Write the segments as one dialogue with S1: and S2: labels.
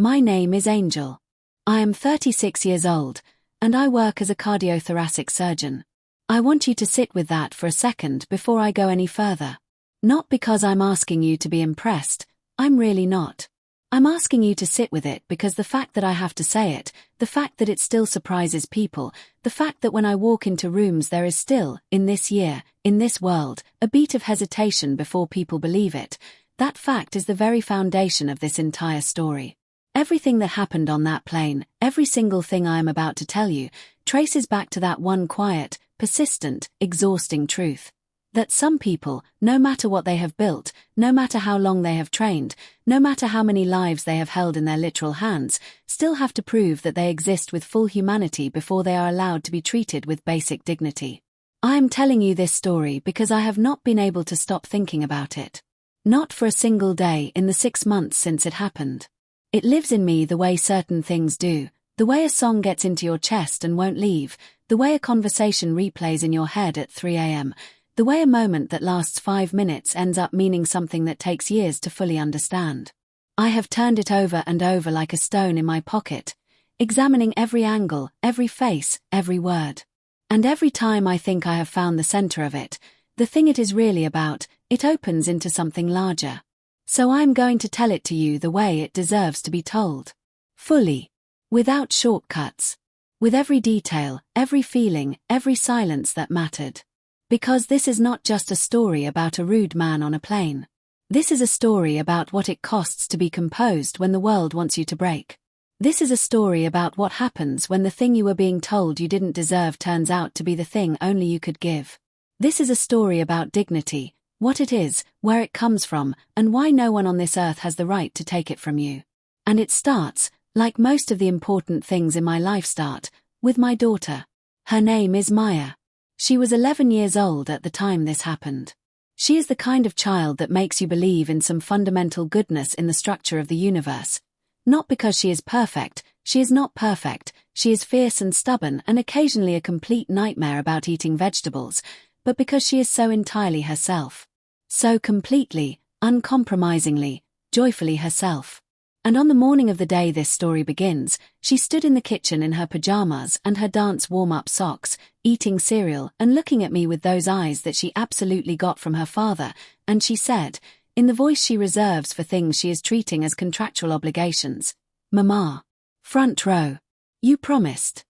S1: My name is Angel. I am 36 years old, and I work as a cardiothoracic surgeon. I want you to sit with that for a second before I go any further. Not because I'm asking you to be impressed, I'm really not. I'm asking you to sit with it because the fact that I have to say it, the fact that it still surprises people, the fact that when I walk into rooms there is still, in this year, in this world, a beat of hesitation before people believe it, that fact is the very foundation of this entire story. Everything that happened on that plane, every single thing I am about to tell you, traces back to that one quiet, persistent, exhausting truth. That some people, no matter what they have built, no matter how long they have trained, no matter how many lives they have held in their literal hands, still have to prove that they exist with full humanity before they are allowed to be treated with basic dignity. I am telling you this story because I have not been able to stop thinking about it. Not for a single day in the 6 months since it happened. It lives in me the way certain things do, the way a song gets into your chest and won't leave, the way a conversation replays in your head at 3 a.m., the way a moment that lasts 5 minutes ends up meaning something that takes years to fully understand. I have turned it over and over like a stone in my pocket, examining every angle, every face, every word. And every time I think I have found the center of it, the thing it is really about, it opens into something larger. So I am going to tell it to you the way it deserves to be told. Fully. Without shortcuts. With every detail, every feeling, every silence that mattered. Because this is not just a story about a rude man on a plane. This is a story about what it costs to be composed when the world wants you to break. This is a story about what happens when the thing you were being told you didn't deserve turns out to be the thing only you could give. This is a story about dignity, what it is, where it comes from, and why no one on this earth has the right to take it from you. And it starts, like most of the important things in my life start, with my daughter. Her name is Maya. She was 11 years old at the time this happened. She is the kind of child that makes you believe in some fundamental goodness in the structure of the universe. Not because she is perfect, she is not perfect, she is fierce and stubborn and occasionally a complete nightmare about eating vegetables, but because she is so entirely herself. So completely, uncompromisingly, joyfully herself. And on the morning of the day this story begins, she stood in the kitchen in her pajamas and her dance warm-up socks, eating cereal and looking at me with those eyes that she absolutely got from her father, and she said, in the voice she reserves for things she is treating as contractual obligations, "Mama. Front row. You promised."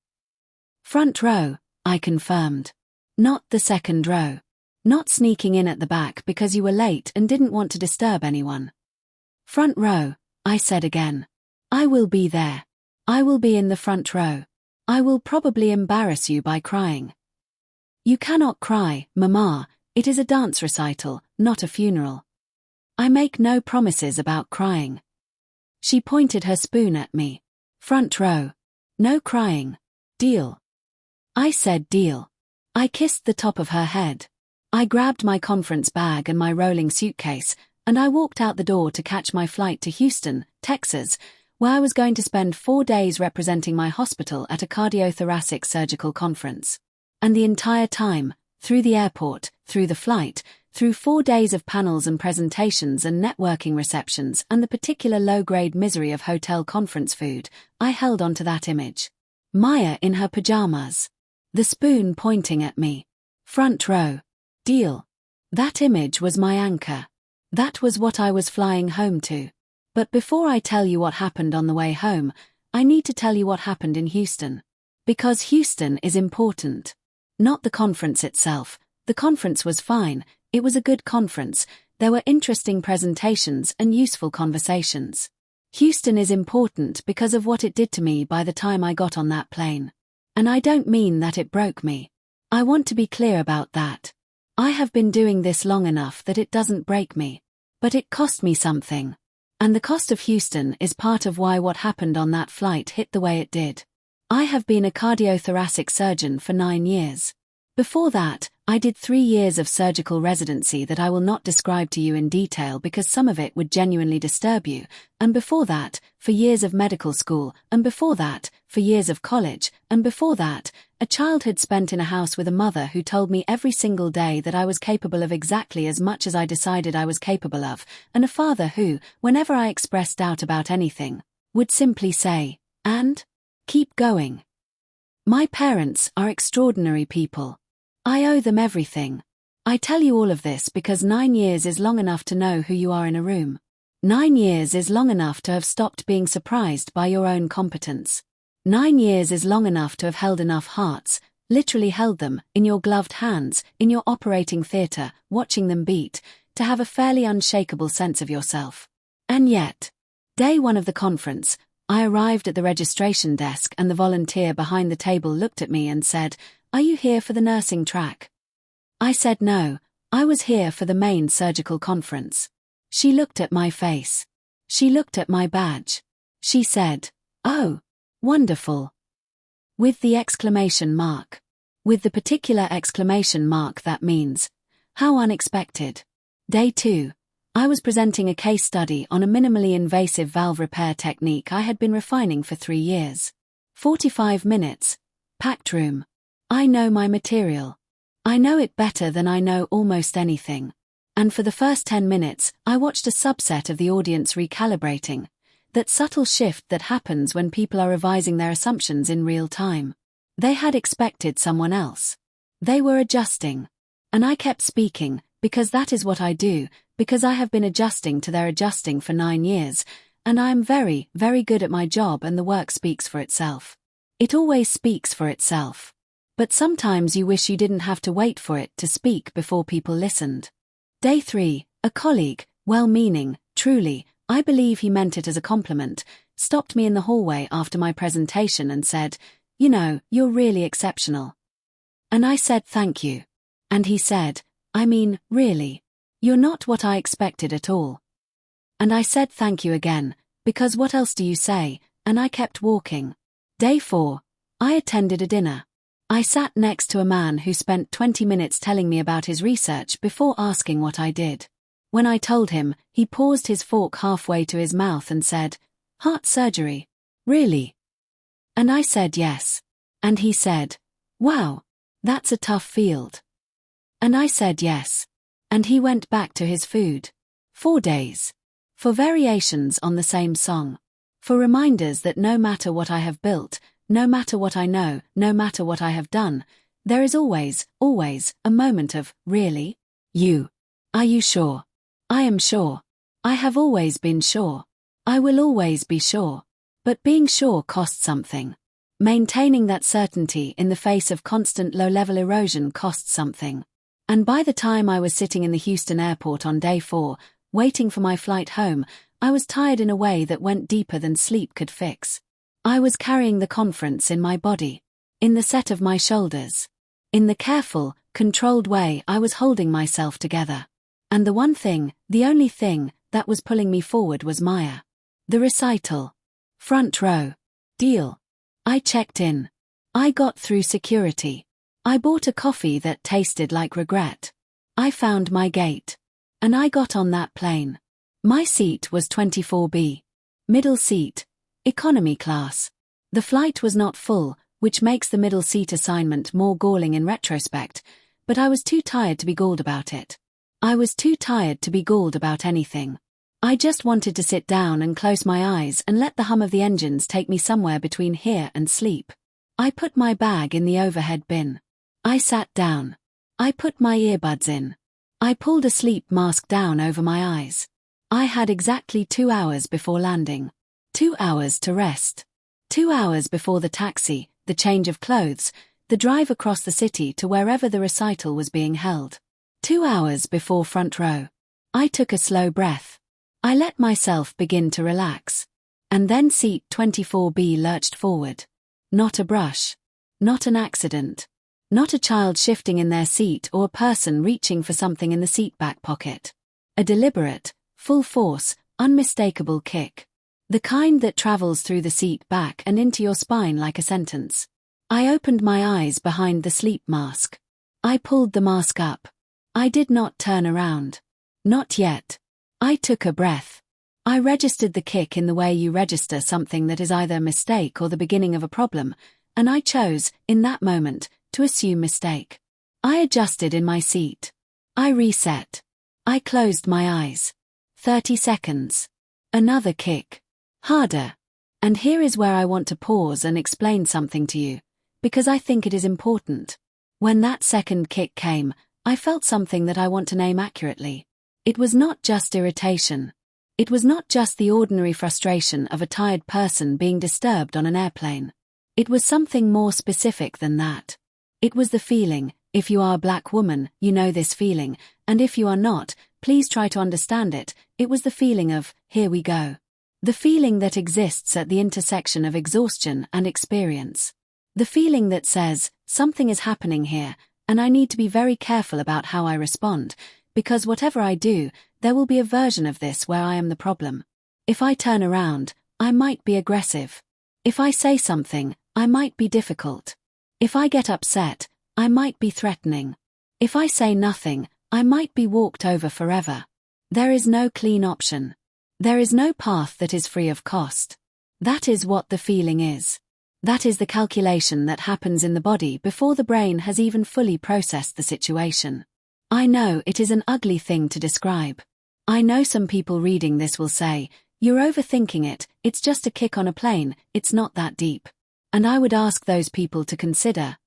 S1: Front row, I confirmed. Not the second row. Not sneaking in at the back because you were late and didn't want to disturb anyone. Front row, I said again. I will be there. I will be in the front row. I will probably embarrass you by crying. You cannot cry, Mama, it is a dance recital, not a funeral. I make no promises about crying. She pointed her spoon at me. Front row. No crying. Deal. I said deal. I kissed the top of her head. I grabbed my conference bag and my rolling suitcase, and I walked out the door to catch my flight to Houston, Texas, where I was going to spend 4 days representing my hospital at a cardiothoracic surgical conference. And the entire time, through the airport, through the flight, through 4 days of panels and presentations and networking receptions and the particular low-grade misery of hotel conference food, I held on to that image. Maya in her pajamas. The spoon pointing at me. Front row. Deal. That image was my anchor. That was what I was flying home to. But before I tell you what happened on the way home, I need to tell you what happened in Houston. Because Houston is important. Not the conference itself. The conference was fine, it was a good conference, there were interesting presentations and useful conversations. Houston is important because of what it did to me by the time I got on that plane. And I don't mean that it broke me. I want to be clear about that. I have been doing this long enough that it doesn't break me. But it cost me something. And the cost of Houston is part of why what happened on that flight hit the way it did. I have been a cardiothoracic surgeon for 9 years. Before that, I did 3 years of surgical residency that I will not describe to you in detail because some of it would genuinely disturb you, and before that, for years of medical school, and before that, for years of college, and before that, a childhood spent in a house with a mother who told me every single day that I was capable of exactly as much as I decided I was capable of, and a father who, whenever I expressed doubt about anything, would simply say, and? Keep going. My parents are extraordinary people. I owe them everything. I tell you all of this because 9 years is long enough to know who you are in a room. 9 years is long enough to have stopped being surprised by your own competence. 9 years is long enough to have held enough hearts, literally held them, in your gloved hands, in your operating theatre, watching them beat, to have a fairly unshakable sense of yourself. And yet, day 1 of the conference, I arrived at the registration desk and the volunteer behind the table looked at me and said, "Are you here for the nursing track?" I said no, I was here for the main surgical conference. She looked at my face. She looked at my badge. She said, "Oh, wonderful." With the exclamation mark. With the particular exclamation mark that means, how unexpected. Day 2. I was presenting a case study on a minimally invasive valve repair technique I had been refining for 3 years. 45 minutes. Packed room. I know my material. I know it better than I know almost anything. And for the first 10 minutes, I watched a subset of the audience recalibrating. That subtle shift that happens when people are revising their assumptions in real time. They had expected someone else. They were adjusting. And I kept speaking, because that is what I do, because I have been adjusting to their adjusting for 9 years, and I am very, very good at my job and the work speaks for itself. It always speaks for itself. But sometimes you wish you didn't have to wait for it to speak before people listened. Day 3, a colleague, well-meaning, truly, I believe he meant it as a compliment, stopped me in the hallway after my presentation and said, "You know, you're really exceptional." And I said thank you. And he said, "I mean, really. You're not what I expected at all." And I said thank you again, because what else do you say, and I kept walking. Day 4, I attended a dinner. I sat next to a man who spent 20 minutes telling me about his research before asking what I did. When I told him, he paused his fork halfway to his mouth and said, "Heart surgery? Really?" And I said yes. And he said, "Wow, that's a tough field." And I said yes. And he went back to his food. 4 days. For variations on the same song. For reminders that no matter what I have built, no matter what I know, no matter what I have done, there is always, always, a moment of, really? You. Are you sure? I am sure. I have always been sure. I will always be sure. But being sure costs something. Maintaining that certainty in the face of constant low-level erosion costs something. And by the time I was sitting in the Houston airport on day 4, waiting for my flight home, I was tired in a way that went deeper than sleep could fix. I was carrying the conference in my body. In the set of my shoulders. In the careful, controlled way I was holding myself together. And the one thing, the only thing, that was pulling me forward was Maya. The recital. Front row. Deal. I checked in. I got through security. I bought a coffee that tasted like regret. I found my gate. And I got on that plane. My seat was 24B. Middle seat. Economy class. The flight was not full, which makes the middle seat assignment more galling in retrospect, but I was too tired to be galled about it. I was too tired to be galled about anything. I just wanted to sit down and close my eyes and let the hum of the engines take me somewhere between here and sleep. I put my bag in the overhead bin. I sat down. I put my earbuds in. I pulled a sleep mask down over my eyes. I had exactly 2 hours before landing. 2 hours to rest. 2 hours before the taxi, the change of clothes, the drive across the city to wherever the recital was being held. 2 hours before front row. I took a slow breath. I let myself begin to relax. And then seat 24B lurched forward. Not a brush. Not an accident. Not a child shifting in their seat or a person reaching for something in the seat back pocket. A deliberate, full force, unmistakable kick. The kind that travels through the seat back and into your spine like a sentence. I opened my eyes behind the sleep mask. I pulled the mask up. I did not turn around. Not yet. I took a breath. I registered the kick in the way you register something that is either a mistake or the beginning of a problem, and I chose, in that moment, to assume mistake. I adjusted in my seat. I reset. I closed my eyes. 30 seconds. Another kick. Harder. And here is where I want to pause and explain something to you, because I think it is important. When that second kick came, I felt something that I want to name accurately. It was not just irritation. It was not just the ordinary frustration of a tired person being disturbed on an airplane. It was something more specific than that. It was the feeling. If you are a black woman, you know this feeling, and if you are not, please try to understand it. It was the feeling of, here we go. The feeling that exists at the intersection of exhaustion and experience. The feeling that says, something is happening here, and I need to be very careful about how I respond, because whatever I do, there will be a version of this where I am the problem. If I turn around, I might be aggressive. If I say something, I might be difficult. If I get upset, I might be threatening. If I say nothing, I might be walked over forever. There is no clean option. There is no path that is free of cost. That is what the feeling is. That is the calculation that happens in the body before the brain has even fully processed the situation. I know it is an ugly thing to describe. I know some people reading this will say, you're overthinking it, it's just a kick on a plane, it's not that deep. And I would ask those people to consider,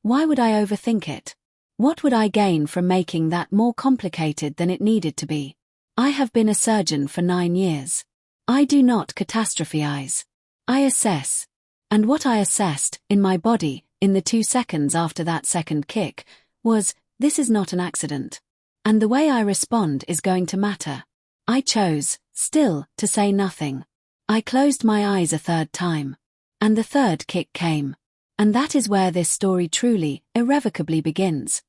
S1: why would I overthink it? What would I gain from making that more complicated than it needed to be? I have been a surgeon for 9 years. I do not catastrophize. I assess. And what I assessed, in my body, in the 2 seconds after that second kick, was, this is not an accident. And the way I respond is going to matter. I chose, still, to say nothing. I closed my eyes a third time. And the third kick came. And that is where this story truly, irrevocably begins.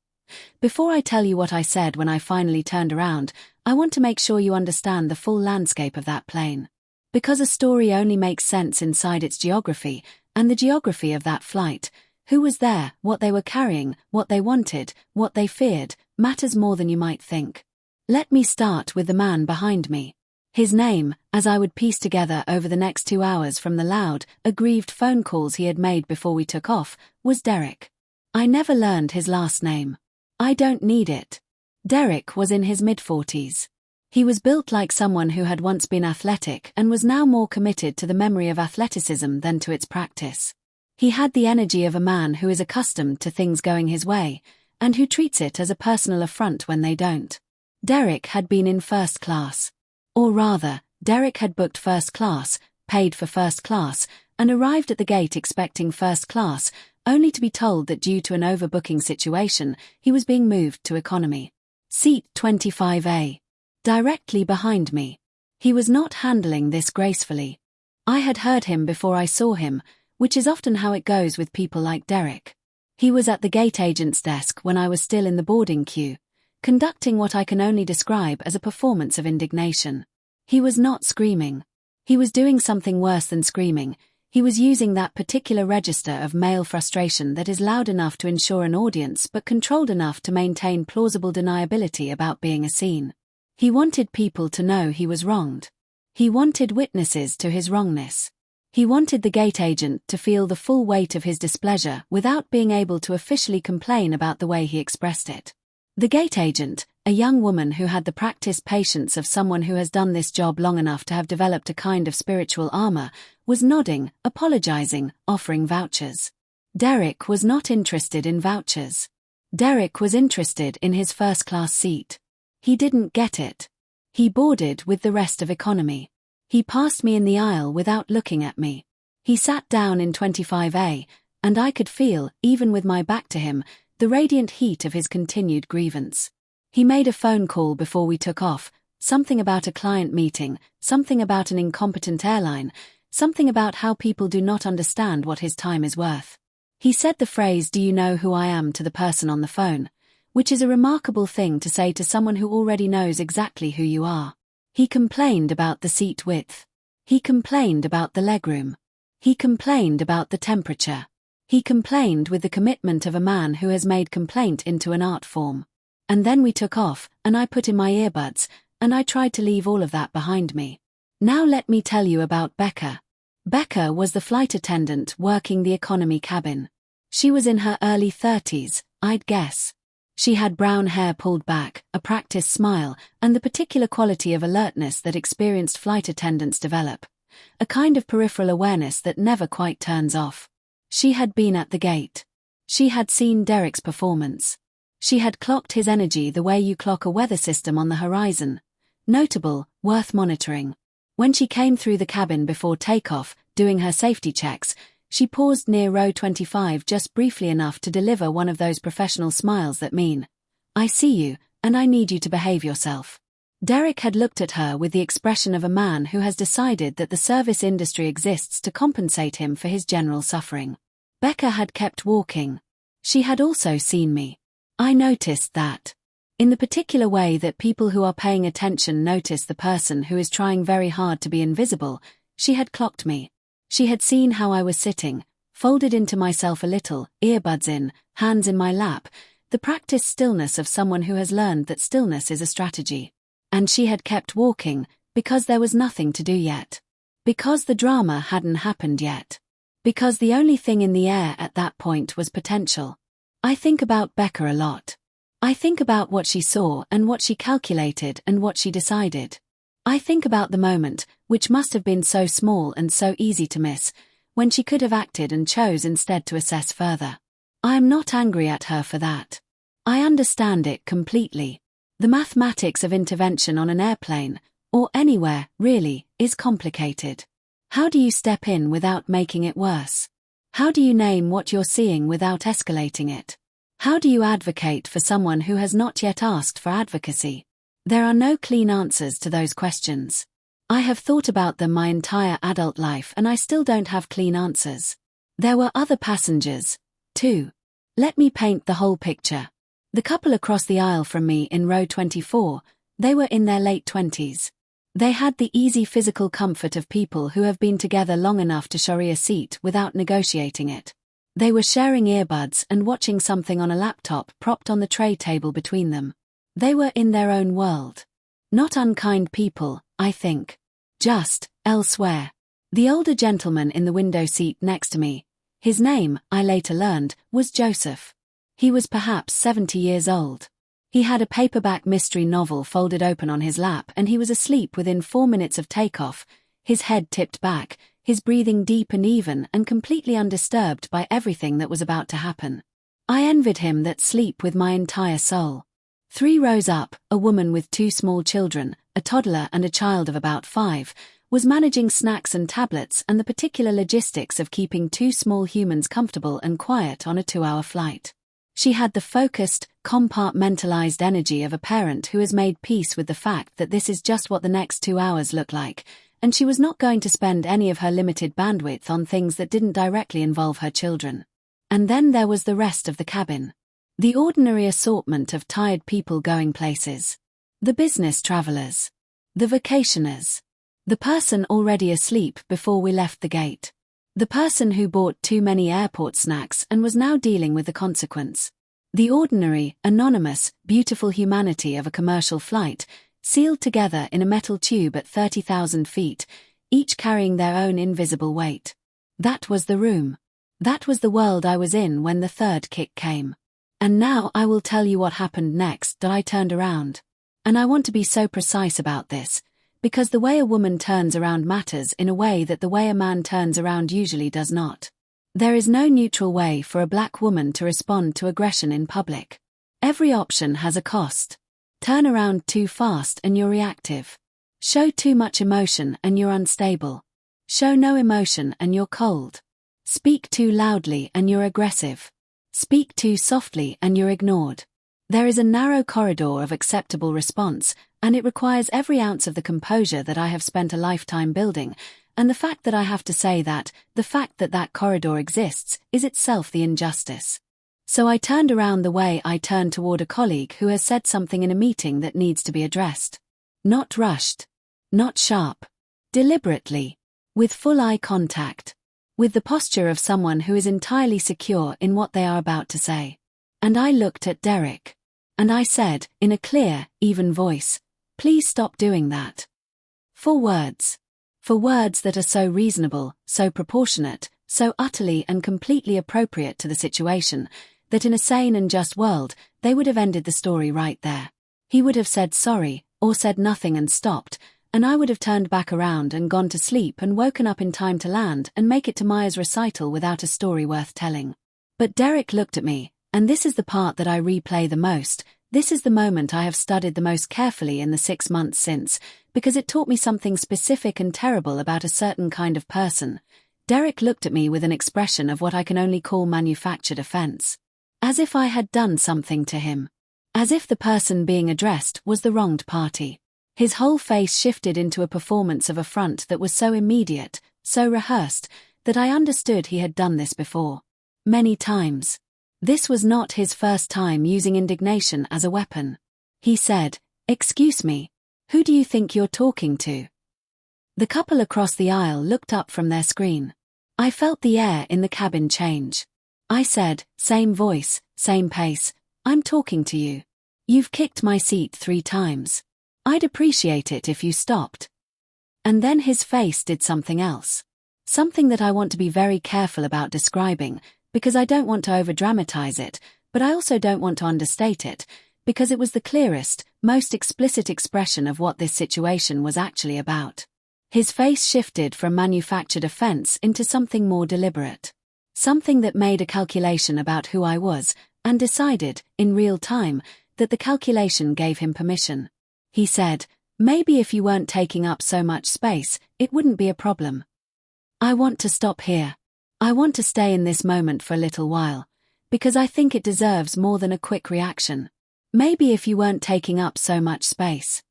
S1: Before I tell you what I said when I finally turned around, I want to make sure you understand the full landscape of that plane. Because a story only makes sense inside its geography, and the geography of that flight, who was there, what they were carrying, what they wanted, what they feared, matters more than you might think. Let me start with the man behind me. His name, as I would piece together over the next 2 hours from the loud, aggrieved phone calls he had made before we took off, was Derek. I never learned his last name. I don't need it. Derek was in his mid-40s. He was built like someone who had once been athletic and was now more committed to the memory of athleticism than to its practice. He had the energy of a man who is accustomed to things going his way, and who treats it as a personal affront when they don't. Derek had been in first class. Or rather, Derek had booked first class, paid for first class, and arrived at the gate expecting first class, only to be told that due to an overbooking situation, he was being moved to economy. Seat 25A. Directly behind me. He was not handling this gracefully. I had heard him before I saw him, which is often how it goes with people like Derek. He was at the gate agent's desk when I was still in the boarding queue, conducting what I can only describe as a performance of indignation. He was not screaming. He was doing something worse than screaming. He was using that particular register of male frustration that is loud enough to ensure an audience but controlled enough to maintain plausible deniability about being a scene. He wanted people to know he was wronged. He wanted witnesses to his wrongness. He wanted the gate agent to feel the full weight of his displeasure without being able to officially complain about the way he expressed it. The gate agent, a young woman who had the practiced patience of someone who has done this job long enough to have developed a kind of spiritual armor, was nodding, apologizing, offering vouchers. Derek was not interested in vouchers. Derek was interested in his first-class seat. He didn't get it. He boarded with the rest of economy. He passed me in the aisle without looking at me. He sat down in 25A, and I could feel, even with my back to him, the radiant heat of his continued grievance. He made a phone call before we took off, something about a client meeting, something about an incompetent airline, something about how people do not understand what his time is worth. He said the phrase, "Do you know who I am?" to the person on the phone, which is a remarkable thing to say to someone who already knows exactly who you are. He complained about the seat width. He complained about the legroom. He complained about the temperature. He complained with the commitment of a man who has made complaint into an art form. And then we took off, and I put in my earbuds, and I tried to leave all of that behind me. Now let me tell you about Becca. Becca was the flight attendant working the economy cabin. She was in her early 30s, I'd guess. She had brown hair pulled back, a practiced smile, and the particular quality of alertness that experienced flight attendants develop. a kind of peripheral awareness that never quite turns off. She had been at the gate. She had seen Derek's performance. She had clocked his energy the way you clock a weather system on the horizon. Notable, worth monitoring. When she came through the cabin before takeoff, doing her safety checks, she paused near row 25 just briefly enough to deliver one of those professional smiles that mean, "I see you, and I need you to behave yourself." Derek had looked at her with the expression of a man who has decided that the service industry exists to compensate him for his general suffering. Becca had kept walking. She had also seen me. I noticed that. In the particular way that people who are paying attention notice the person who is trying very hard to be invisible, she had clocked me. She had seen how I was sitting, folded into myself a little, earbuds in, hands in my lap, the practiced stillness of someone who has learned that stillness is a strategy. And she had kept walking, because there was nothing to do yet. Because the drama hadn't happened yet. Because the only thing in the air at that point was potential. I think about Becca a lot. I think about what she saw and what she calculated and what she decided. I think about the moment, which must have been so small and so easy to miss, when she could have acted and chose instead to assess further. I am not angry at her for that. I understand it completely. The mathematics of intervention on an airplane, or anywhere, really, is complicated. How do you step in without making it worse? How do you name what you're seeing without escalating it? How do you advocate for someone who has not yet asked for advocacy? There are no clean answers to those questions. I have thought about them my entire adult life and I still don't have clean answers. There were other passengers, too. Let me paint the whole picture. The couple across the aisle from me in row 24, they were in their late 20s. They had the easy physical comfort of people who have been together long enough to share a seat without negotiating it. They were sharing earbuds and watching something on a laptop propped on the tray table between them. They were in their own world. Not unkind people, I think. Just, elsewhere. The older gentleman in the window seat next to me, his name, I later learned, was Joseph. He was perhaps 70 years old. He had a paperback mystery novel folded open on his lap and he was asleep within 4 minutes of takeoff, his head tipped back, his breathing deep and even and completely undisturbed by everything that was about to happen. I envied him that sleep with my entire soul. 3 rows up, a woman with 2 small children, a toddler and a child of about 5, was managing snacks and tablets and the particular logistics of keeping 2 small humans comfortable and quiet on a 2-hour flight. She had the focused, compartmentalized energy of a parent who has made peace with the fact that this is just what the next 2 hours look like, and she was not going to spend any of her limited bandwidth on things that didn't directly involve her children. And then there was the rest of the cabin. The ordinary assortment of tired people going places. The business travelers. The vacationers. The person already asleep before we left the gate. The person who bought too many airport snacks and was now dealing with the consequence. The ordinary, anonymous, beautiful humanity of a commercial flight, sealed together in a metal tube at 30,000 feet, each carrying their own invisible weight. That was the room. That was the world I was in when the third kick came. And now I will tell you what happened next. I turned around. And I want to be so precise about this, because the way a woman turns around matters in a way that the way a man turns around usually does not. There is no neutral way for a black woman to respond to aggression in public. Every option has a cost. Turn around too fast and you're reactive. Show too much emotion and you're unstable. Show no emotion and you're cold. Speak too loudly and you're aggressive. Speak too softly and you're ignored. There is a narrow corridor of acceptable response, and it requires every ounce of the composure that I have spent a lifetime building, and the fact that I have to say that, the fact that that corridor exists, is itself the injustice. So I turned around the way I turned toward a colleague who has said something in a meeting that needs to be addressed. Not rushed. Not sharp. Deliberately. With full eye contact. With the posture of someone who is entirely secure in what they are about to say. And I looked at Derek. And I said, in a clear, even voice, "Please stop doing that." 4 words. For words that are so reasonable, so proportionate, so utterly and completely appropriate to the situation, that in a sane and just world, they would have ended the story right there. He would have said sorry, or said nothing and stopped, and I would have turned back around and gone to sleep and woken up in time to land and make it to Maya's recital without a story worth telling. But Derek looked at me, and this is the part that I replay the most. This is the moment I have studied the most carefully in the 6 months since, because it taught me something specific and terrible about a certain kind of person. Derek looked at me with an expression of what I can only call manufactured offense. As if I had done something to him. As if the person being addressed was the wronged party. His whole face shifted into a performance of affront that was so immediate, so rehearsed, that I understood he had done this before. Many times. This was not his first time using indignation as a weapon. He said, "Excuse me, who do you think you're talking to?" The couple across the aisle looked up from their screen. I felt the air in the cabin change. I said, same voice, same pace, "I'm talking to you. You've kicked my seat 3 times. I'd appreciate it if you stopped." And then his face did something else. Something that I want to be very careful about describing, because I don't want to overdramatize it, but I also don't want to understate it, because it was the clearest, most explicit expression of what this situation was actually about. His face shifted from manufactured offense into something more deliberate. Something that made a calculation about who I was, and decided, in real time, that the calculation gave him permission. He said, "Maybe if you weren't taking up so much space, it wouldn't be a problem." I want to stop here. I want to stay in this moment for a little while, because I think it deserves more than a quick reaction. Maybe if you weren't taking up so much space.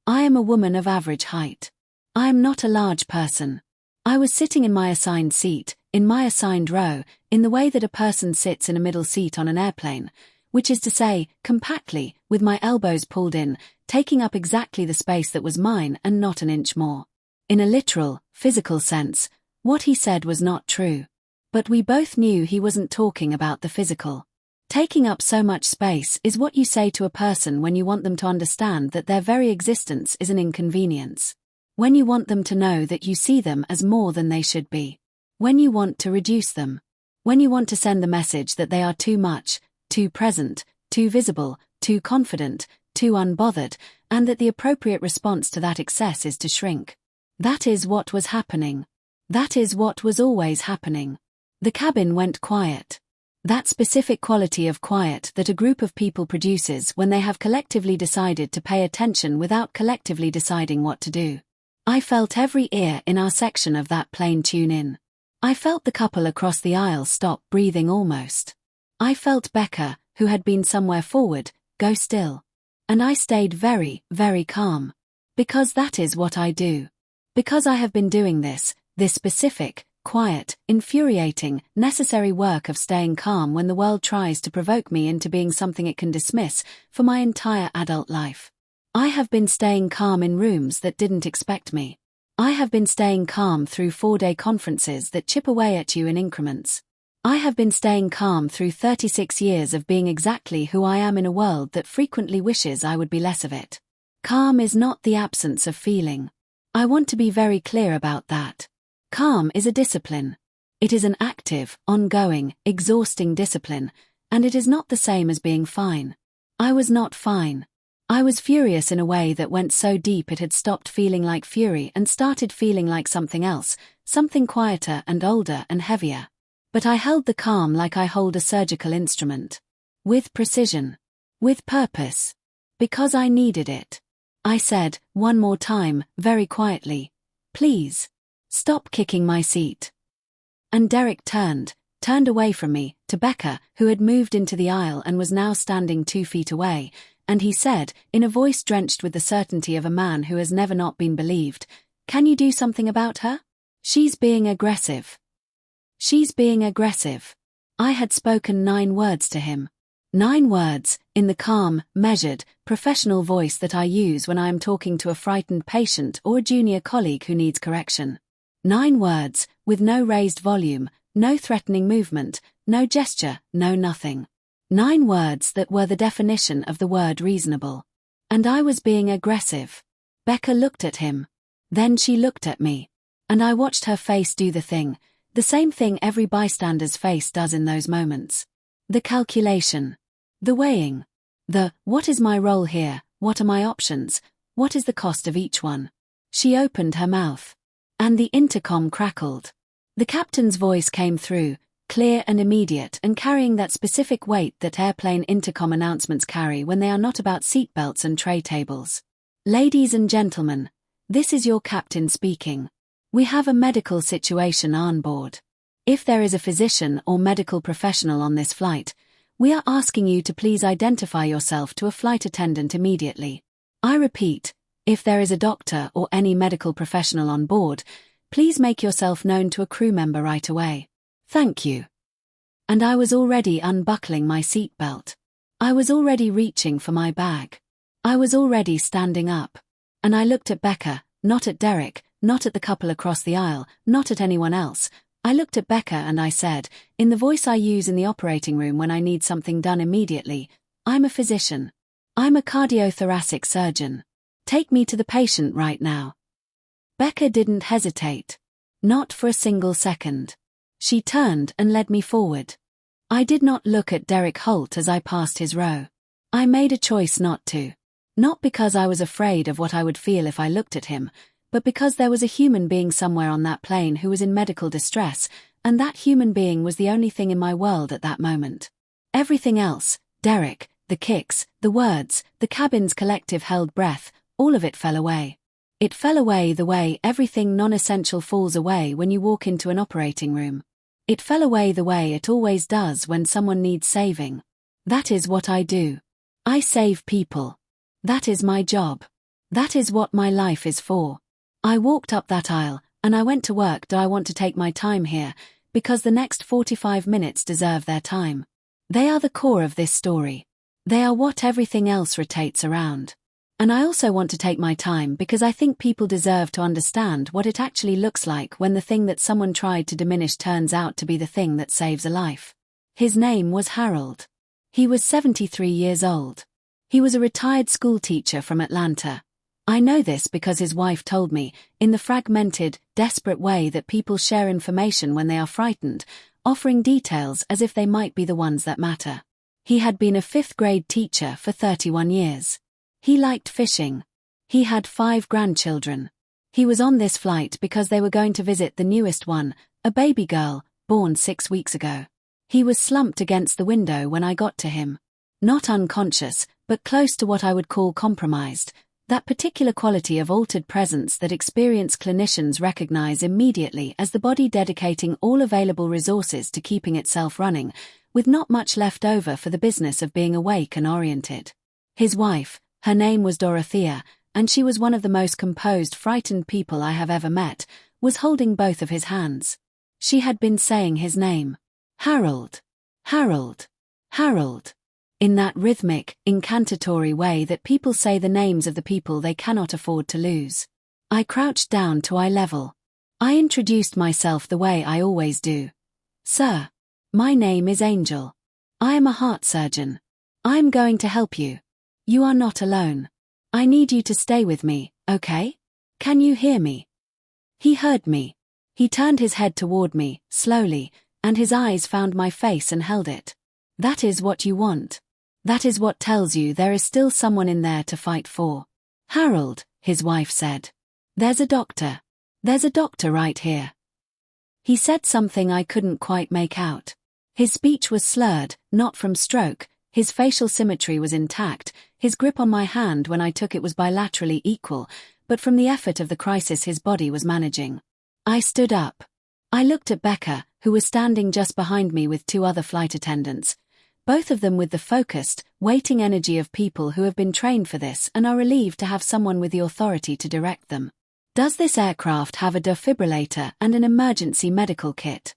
S1: I am a woman of average height. I am not a large person. I was sitting in my assigned seat, in my assigned row, in the way that a person sits in a middle seat on an airplane, which is to say, compactly, with my elbows pulled in, taking up exactly the space that was mine and not an inch more. In a literal, physical sense, what he said was not true. But we both knew he wasn't talking about the physical. Taking up so much space is what you say to a person when you want them to understand that their very existence is an inconvenience. When you want them to know that you see them as more than they should be. When you want to reduce them. When you want to send the message that they are too much, too present, too visible, too confident, too unbothered, and that the appropriate response to that excess is to shrink. That is what was happening. That is what was always happening. The cabin went quiet. That specific quality of quiet that a group of people produces when they have collectively decided to pay attention without collectively deciding what to do. I felt every ear in our section of that plane tune in. I felt the couple across the aisle stop breathing almost. I felt Becca, who had been somewhere forward, go still. And I stayed very, very calm. Because that is what I do. Because I have been doing this specific, quiet, infuriating, necessary work of staying calm when the world tries to provoke me into being something it can dismiss, for my entire adult life. I have been staying calm in rooms that didn't expect me. I have been staying calm through 4-day conferences that chip away at you in increments. I have been staying calm through 36 years of being exactly who I am in a world that frequently wishes I would be less of it. Calm is not the absence of feeling. I want to be very clear about that. Calm is a discipline. It is an active, ongoing, exhausting discipline, and it is not the same as being fine. I was not fine. I was furious in a way that went so deep it had stopped feeling like fury and started feeling like something else, something quieter and older and heavier. But I held the calm like I hold a surgical instrument. With precision. With purpose. Because I needed it. I said, one more time, very quietly, "Please. Stop kicking my seat." And Derek turned away from me, to Becca, who had moved into the aisle and was now standing 2 feet away, and he said, in a voice drenched with the certainty of a man who has never not been believed, "Can you do something about her? She's being aggressive. She's being aggressive." I had spoken 9 words to him. 9 words, in the calm, measured, professional voice that I use when I am talking to a frightened patient or a junior colleague who needs correction. 9 words, with no raised volume, no threatening movement, no gesture, no nothing. 9 words that were the definition of the word reasonable. And I was being aggressive. Becca looked at him. Then she looked at me. And I watched her face do the same thing every bystander's face does in those moments. The calculation. The weighing. What is my role here, what are my options, what is the cost of each one? She opened her mouth. And the intercom crackled. The captain's voice came through, clear and immediate and carrying that specific weight that airplane intercom announcements carry when they are not about seatbelts and tray tables. Ladies and gentlemen, this is your captain speaking. We have a medical situation on board. If there is a physician or medical professional on this flight, we are asking you to please identify yourself to a flight attendant immediately. I repeat, if there is a doctor or any medical professional on board, please make yourself known to a crew member right away. Thank you. And I was already unbuckling my seatbelt. I was already reaching for my bag. I was already standing up. And I looked at Becca, not at Derek, not at the couple across the aisle, not at anyone else. I looked at Becca and I said, in the voice I use in the operating room when I need something done immediately, I'm a physician. I'm a cardiothoracic surgeon. Take me to the patient right now. Becca didn't hesitate. Not for a single second. She turned and led me forward. I did not look at Derek Holt as I passed his row. I made a choice not to. Not because I was afraid of what I would feel if I looked at him, but because there was a human being somewhere on that plane who was in medical distress, and that human being was the only thing in my world at that moment. Everything else, Derek, the kicks, the words, the cabin's collective held breath, all of it fell away. It fell away the way everything non-essential falls away when you walk into an operating room. It fell away the way it always does when someone needs saving. That is what I do. I save people. That is my job. That is what my life is for. I walked up that aisle, and I went to work. Do I want to take my time here, because the next 45 minutes deserve their time. They are the core of this story. They are what everything else rotates around. And I also want to take my time because I think people deserve to understand what it actually looks like when the thing that someone tried to diminish turns out to be the thing that saves a life. His name was Harold. He was 73 years old. He was a retired school teacher from Atlanta. I know this because his wife told me, in the fragmented, desperate way that people share information when they are frightened, offering details as if they might be the ones that matter. He had been a fifth-grade teacher for 31 years. He liked fishing. He had 5 grandchildren. He was on this flight because they were going to visit the newest one, a baby girl, born 6 weeks ago. He was slumped against the window when I got to him. Not unconscious, but close to what I would call compromised, that particular quality of altered presence that experienced clinicians recognize immediately as the body dedicating all available resources to keeping itself running, with not much left over for the business of being awake and oriented. His wife, her name was Dorothea, and she was one of the most composed, frightened people I have ever met, was holding both of his hands. She had been saying his name. Harold. Harold. Harold. In that rhythmic, incantatory way that people say the names of the people they cannot afford to lose. I crouched down to eye level. I introduced myself the way I always do. Sir. My name is Angel. I am a heart surgeon. I am going to help you. You are not alone. I need you to stay with me, okay? Can you hear me? He heard me. He turned his head toward me, slowly, and his eyes found my face and held it. That is what you want. That is what tells you there is still someone in there to fight for. Harold, his wife said. There's a doctor. There's a doctor right here. He said something I couldn't quite make out. His speech was slurred, not from stroke, his facial symmetry was intact, his grip on my hand when I took it was bilaterally equal, but from the effort of the crisis his body was managing. I stood up. I looked at Becca, who was standing just behind me with 2 other flight attendants, both of them with the focused, waiting energy of people who have been trained for this and are relieved to have someone with the authority to direct them. Does this aircraft have a defibrillator and an emergency medical kit?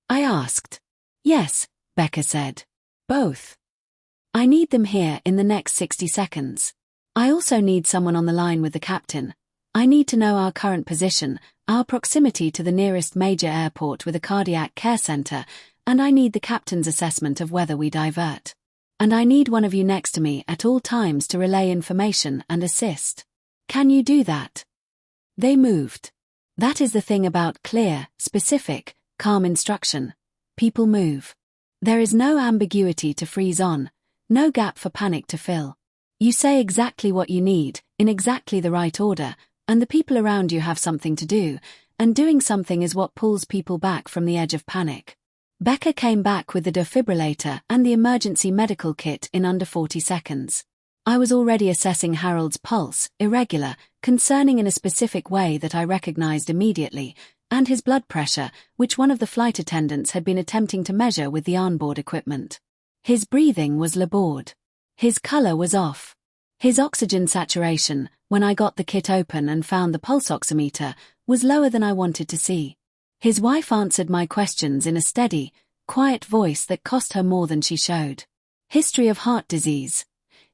S1: I asked. Yes, Becca said. Both. I need them here in the next 60 seconds. I also need someone on the line with the captain. I need to know our current position, our proximity to the nearest major airport with a cardiac care center, and I need the captain's assessment of whether we divert. And I need one of you next to me at all times to relay information and assist. Can you do that? They moved. That is the thing about clear, specific, calm instruction. People move. There is no ambiguity to freeze on, no gap for panic to fill. You say exactly what you need, in exactly the right order, And the people around you have something to do, and doing something is what pulls people back from the edge of panic. Becca came back with the defibrillator and the emergency medical kit in under 40 seconds. I was already assessing Harold's pulse, irregular, concerning in a specific way that I recognized immediately, and his blood pressure, which one of the flight attendants had been attempting to measure with the onboard equipment. His breathing was labored. His color was off. His oxygen saturation, when I got the kit open and found the pulse oximeter, was lower than I wanted to see. His wife answered my questions in a steady, quiet voice that cost her more than she showed. History of heart disease.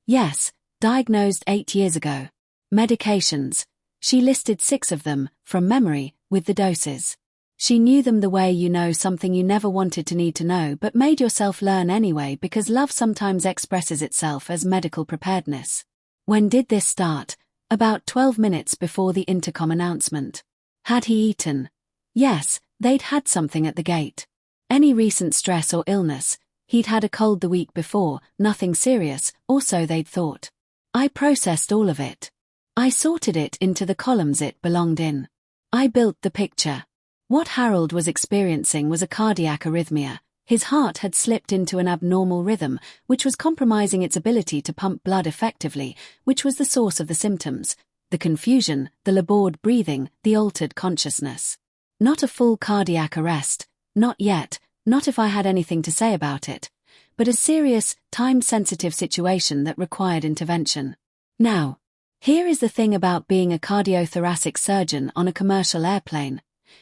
S1: Yes, diagnosed 8 years ago. Medications. She listed 6 of them, from memory, with the doses. She knew them the way you know something you never wanted to need to know but made yourself learn anyway because love sometimes expresses itself as medical preparedness. When did this start? About 12 minutes before the intercom announcement. Had he eaten? Yes, they'd had something at the gate. Any recent stress or illness? He'd had a cold the week before, nothing serious, or so they'd thought. I processed all of it. I sorted it into the columns it belonged in. I built the picture. What Harold was experiencing was a cardiac arrhythmia. His heart had slipped into an abnormal rhythm, which was compromising its ability to pump blood effectively, which was the source of the symptoms, the confusion, the labored breathing, the altered consciousness. Not a full cardiac arrest, not yet, not if I had anything to say about it, but a serious, time-sensitive situation that required intervention. Now, here is the thing about being a cardiothoracic surgeon on a commercial airplane.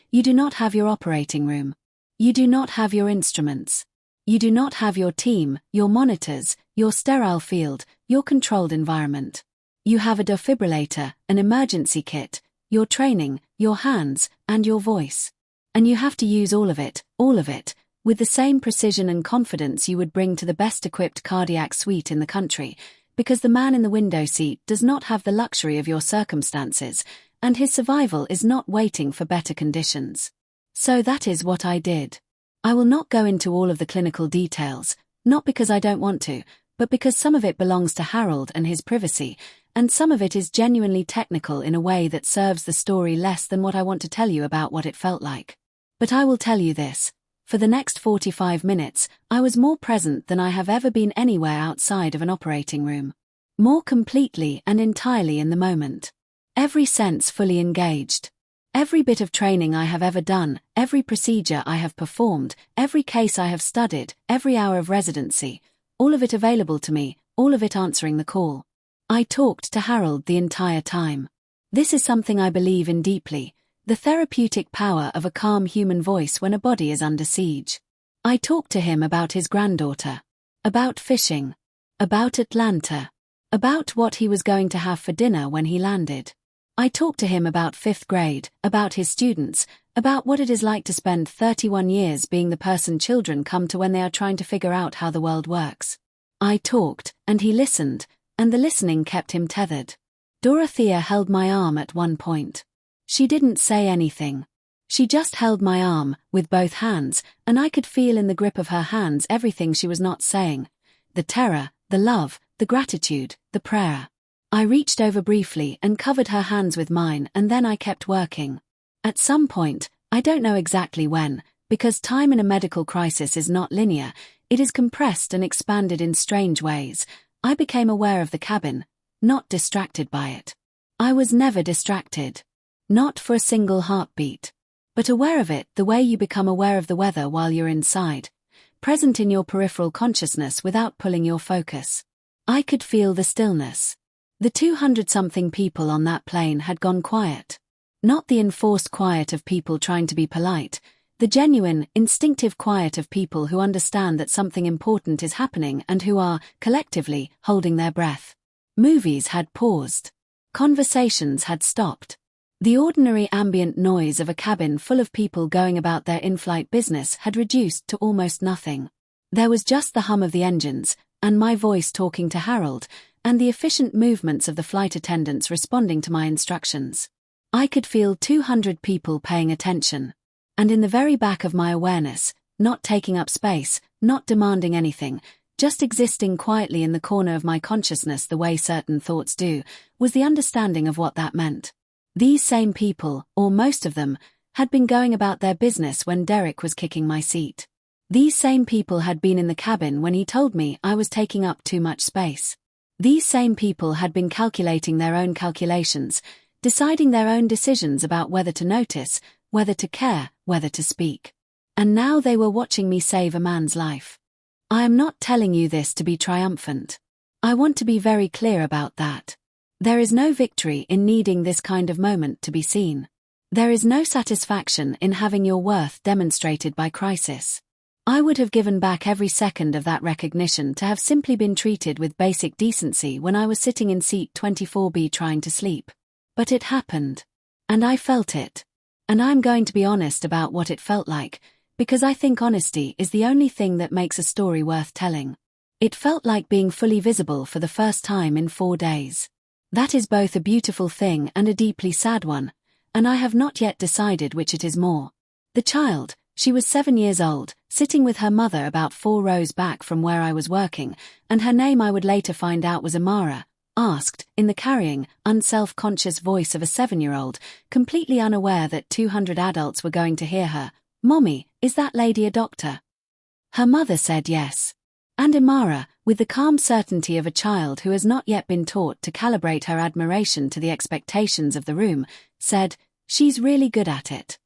S1: You do not have your operating room. You do not have your instruments. You do not have your team, your monitors, your sterile field, your controlled environment. You have a defibrillator, an emergency kit, your training, your hands, and your voice. And you have to use all of it, with the same precision and confidence you would bring to the best-equipped cardiac suite in the country, because the man in the window seat does not have the luxury of your circumstances, and his survival is not waiting for better conditions. So that is what I did. I will not go into all of the clinical details, not because I don't want to, but because some of it belongs to Harold and his privacy, and some of it is genuinely technical in a way that serves the story less than what I want to tell you about what it felt like. But I will tell you this. For the next 45 minutes, I was more present than I have ever been anywhere outside of an operating room. More completely and entirely in the moment. Every sense fully engaged. Every bit of training I have ever done, every procedure I have performed, every case I have studied, every hour of residency, all of it available to me, all of it answering the call. I talked to Harold the entire time. This is something I believe in deeply. The therapeutic power of a calm human voice when a body is under siege. I talked to him about his granddaughter. About fishing. About Atlanta. About what he was going to have for dinner when he landed. I talked to him about 5th grade, about his students, about what it is like to spend 31 years being the person children come to when they are trying to figure out how the world works. I talked, and he listened, and the listening kept him tethered. Dorothea held my arm at one point. She didn't say anything. She just held my arm, with both hands, and I could feel in the grip of her hands everything she was not saying. The terror, the love, the gratitude, the prayer. I reached over briefly and covered her hands with mine, and then I kept working. At some point, I don't know exactly when, because time in a medical crisis is not linear, it is compressed and expanded in strange ways, I became aware of the cabin, not distracted by it. I was never distracted. Not for a single heartbeat. But aware of it the way you become aware of the weather while you're inside. Present in your peripheral consciousness without pulling your focus. I could feel the stillness. The 200-something people on that plane had gone quiet. Not the enforced quiet of people trying to be polite, the genuine, instinctive quiet of people who understand that something important is happening and who are, collectively, holding their breath. Movies had paused. Conversations had stopped. The ordinary ambient noise of a cabin full of people going about their in-flight business had reduced to almost nothing. There was just the hum of the engines, and my voice talking to Harold, and the efficient movements of the flight attendants responding to my instructions. I could feel 200 people paying attention. And in the very back of my awareness, not taking up space, not demanding anything, just existing quietly in the corner of my consciousness the way certain thoughts do, was the understanding of what that meant. These same people, or most of them, had been going about their business when Derek was kicking my seat. These same people had been in the cabin when he told me I was taking up too much space. These same people had been calculating their own calculations, deciding their own decisions about whether to notice, whether to care, whether to speak. And now they were watching me save a man's life. I am not telling you this to be triumphant. I want to be very clear about that. There is no victory in needing this kind of moment to be seen. There is no satisfaction in having your worth demonstrated by crisis. I would have given back every second of that recognition to have simply been treated with basic decency when I was sitting in seat 24B trying to sleep. But it happened. And I felt it. And I'm going to be honest about what it felt like, because I think honesty is the only thing that makes a story worth telling. It felt like being fully visible for the first time in 4 days. That is both a beautiful thing and a deeply sad one, and I have not yet decided which it is more. The child, she was 7 years old, sitting with her mother about 4 rows back from where I was working, and her name I would later find out was Amara, asked, in the carrying, unself-conscious voice of a 7-year-old, completely unaware that 200 adults were going to hear her, "Mommy, is that lady a doctor?" Her mother said yes. And Amara, with the calm certainty of a child who has not yet been taught to calibrate her admiration to the expectations of the room, said, "She's really good at it."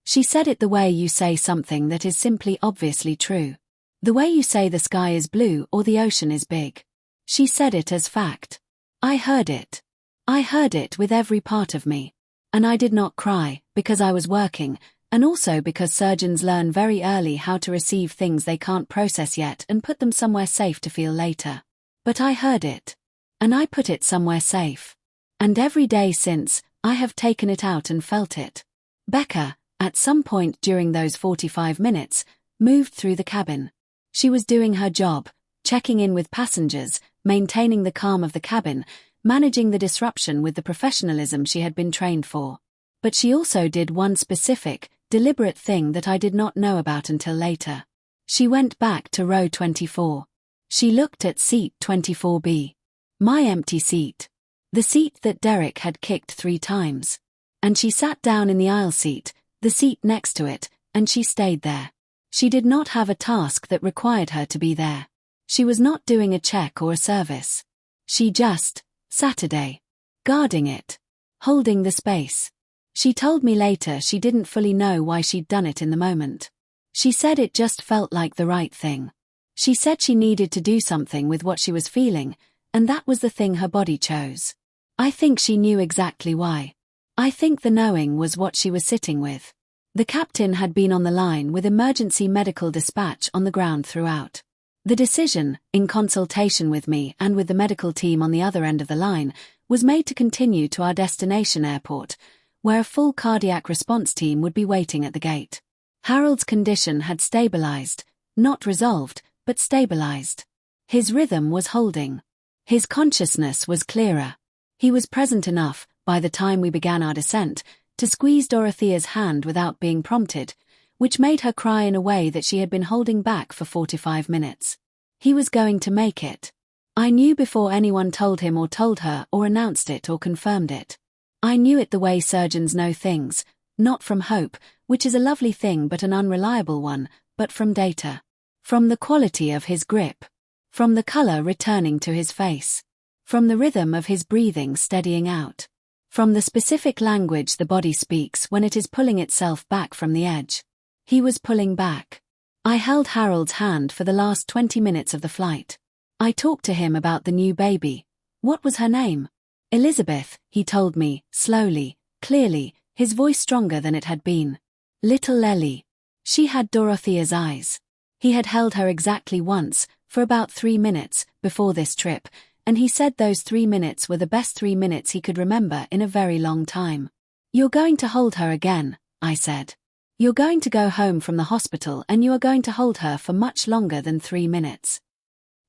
S1: She said it the way you say something that is simply obviously true. The way you say the sky is blue or the ocean is big. She said it as fact. I heard it. I heard it with every part of me. And I did not cry, because I was working, and also because surgeons learn very early how to receive things they can't process yet and put them somewhere safe to feel later. But I heard it. And I put it somewhere safe. And every day since, I have taken it out and felt it. Becca, at some point during those 45 minutes, moved through the cabin. She was doing her job, checking in with passengers, maintaining the calm of the cabin, managing the disruption with the professionalism she had been trained for. But she also did one specific, deliberate thing that I did not know about until later. She went back to row 24. She looked at seat 24B. My empty seat. The seat that Derek had kicked 3 times. And she sat down in the aisle seat, the seat next to it, and she stayed there. She did not have a task that required her to be there. She was not doing a check or a service. She just, Saturday. Guarding it. Holding the space. She told me later she didn't fully know why she'd done it in the moment. She said it just felt like the right thing. She said she needed to do something with what she was feeling, and that was the thing her body chose. I think she knew exactly why. I think the knowing was what she was sitting with. The captain had been on the line with emergency medical dispatch on the ground throughout. The decision, in consultation with me and with the medical team on the other end of the line, was made to continue to our destination airport, where a full cardiac response team would be waiting at the gate. Harold's condition had stabilized, not resolved, but stabilized. His rhythm was holding. His consciousness was clearer. He was present enough, by the time we began our descent, to squeeze Dorothea's hand without being prompted, which made her cry in a way that she had been holding back for 45 minutes. He was going to make it. I knew before anyone told him or told her or announced it or confirmed it. I knew it the way surgeons know things, not from hope, which is a lovely thing but an unreliable one, but from data. From the quality of his grip. From the color returning to his face. From the rhythm of his breathing steadying out. From the specific language the body speaks when it is pulling itself back from the edge. He was pulling back. I held Harold's hand for the last 20 minutes of the flight. I talked to him about the new baby. What was her name? Elizabeth, he told me, slowly, clearly, his voice stronger than it had been. Little Ellie. She had Dorothea's eyes. He had held her exactly once, for about 3 minutes, before this trip, and he said those 3 minutes were the best 3 minutes he could remember in a very long time. You're going to hold her again, I said. You're going to go home from the hospital and you are going to hold her for much longer than 3 minutes.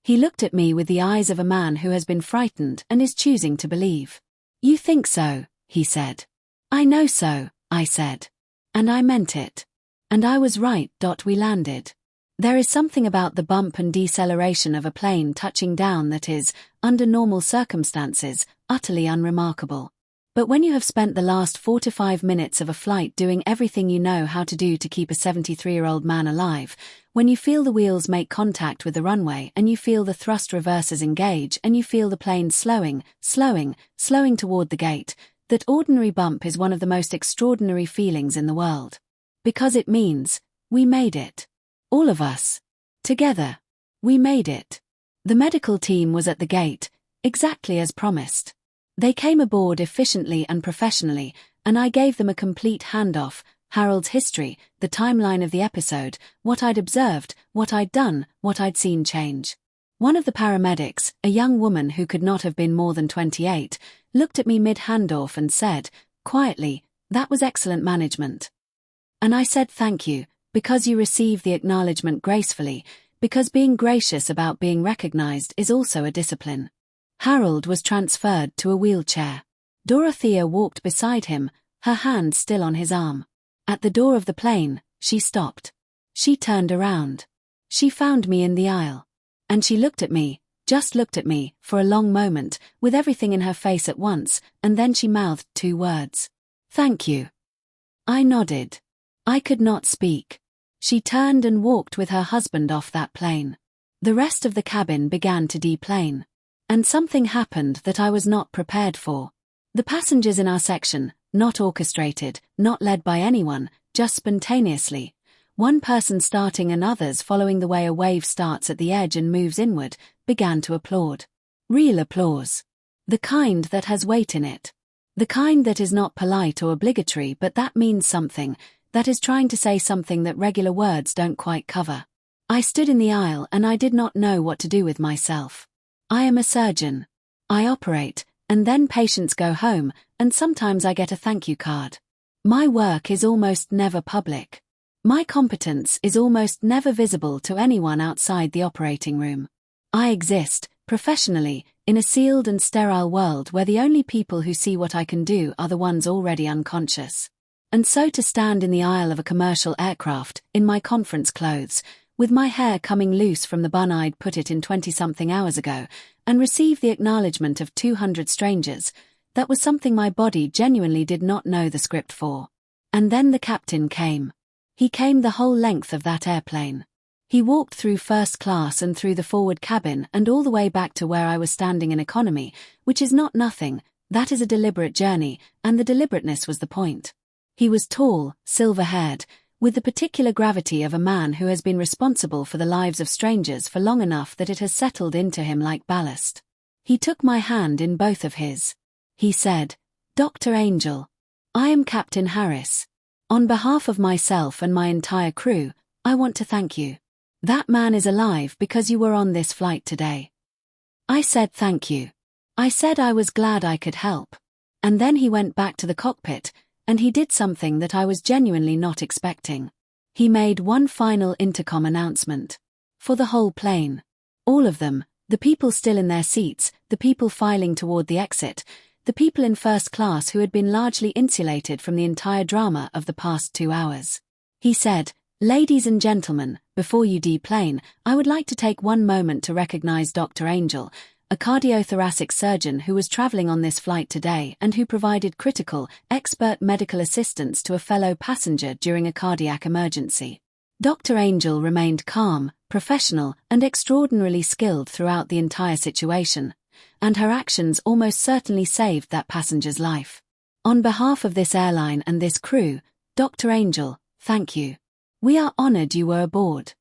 S1: He looked at me with the eyes of a man who has been frightened and is choosing to believe. You think so, he said. I know so, I said. And I meant it. And I was right. We landed. There is something about the bump and deceleration of a plane touching down that is, under normal circumstances, utterly unremarkable. But when you have spent the last 4 to 5 minutes of a flight doing everything you know how to do to keep a 73-year-old man alive, when you feel the wheels make contact with the runway and you feel the thrust reversers engage and you feel the plane slowing toward the gate, that ordinary bump is one of the most extraordinary feelings in the world. Because it means, we made it. All of us. Together. We made it. The medical team was at the gate, exactly as promised. They came aboard efficiently and professionally, and I gave them a complete handoff, Harold's history, the timeline of the episode, what I'd observed, what I'd done, what I'd seen change. One of the paramedics, a young woman who could not have been more than 28, looked at me mid-handoff and said, quietly, "That was excellent management." And I said thank you, because you receive the acknowledgement gracefully, because being gracious about being recognized is also a discipline. Harold was transferred to a wheelchair. Dorothea walked beside him, her hand still on his arm. At the door of the plane, she stopped. She turned around. She found me in the aisle. And she looked at me, just looked at me, for a long moment, with everything in her face at once, and then she mouthed 2 words. "Thank you." I nodded. I could not speak. She turned and walked with her husband off that plane. The rest of the cabin began to deplane. And something happened that I was not prepared for. The passengers in our section, not orchestrated, not led by anyone, just spontaneously, one person starting and others following the way a wave starts at the edge and moves inward, began to applaud. Real applause. The kind that has weight in it. The kind that is not polite or obligatory but that means something, that is trying to say something that regular words don't quite cover. I stood in the aisle and I did not know what to do with myself. I am a surgeon. I operate, and then patients go home, and sometimes I get a thank you card. My work is almost never public. My competence is almost never visible to anyone outside the operating room. I exist, professionally, in a sealed and sterile world where the only people who see what I can do are the ones already unconscious. And so to stand in the aisle of a commercial aircraft, in my conference clothes, with my hair coming loose from the bun I'd put it in 20-something hours ago, and receive the acknowledgement of 200 strangers, that was something my body genuinely did not know the script for. And then the captain came. He came the whole length of that airplane. He walked through first class and through the forward cabin and all the way back to where I was standing in economy, which is not nothing, that is a deliberate journey, and the deliberateness was the point. He was tall, silver-haired, with the particular gravity of a man who has been responsible for the lives of strangers for long enough that it has settled into him like ballast. He took my hand in both of his. He said, "Dr. Angel, I am Captain Harris. On behalf of myself and my entire crew, I want to thank you. That man is alive because you were on this flight today." I said thank you. I said I was glad I could help. And then he went back to the cockpit, and he did something that I was genuinely not expecting. He made one final intercom announcement. For the whole plane. All of them, the people still in their seats, the people filing toward the exit, the people in first class who had been largely insulated from the entire drama of the past 2 hours. He said, "Ladies and gentlemen, before you deplane, I would like to take one moment to recognize Dr. Angel, a cardiothoracic surgeon who was traveling on this flight today and who provided critical, expert medical assistance to a fellow passenger during a cardiac emergency. Dr. Angel remained calm, professional, and extraordinarily skilled throughout the entire situation, and her actions almost certainly saved that passenger's life. On behalf of this airline and this crew, Dr. Angel, thank you. We are honored you were aboard."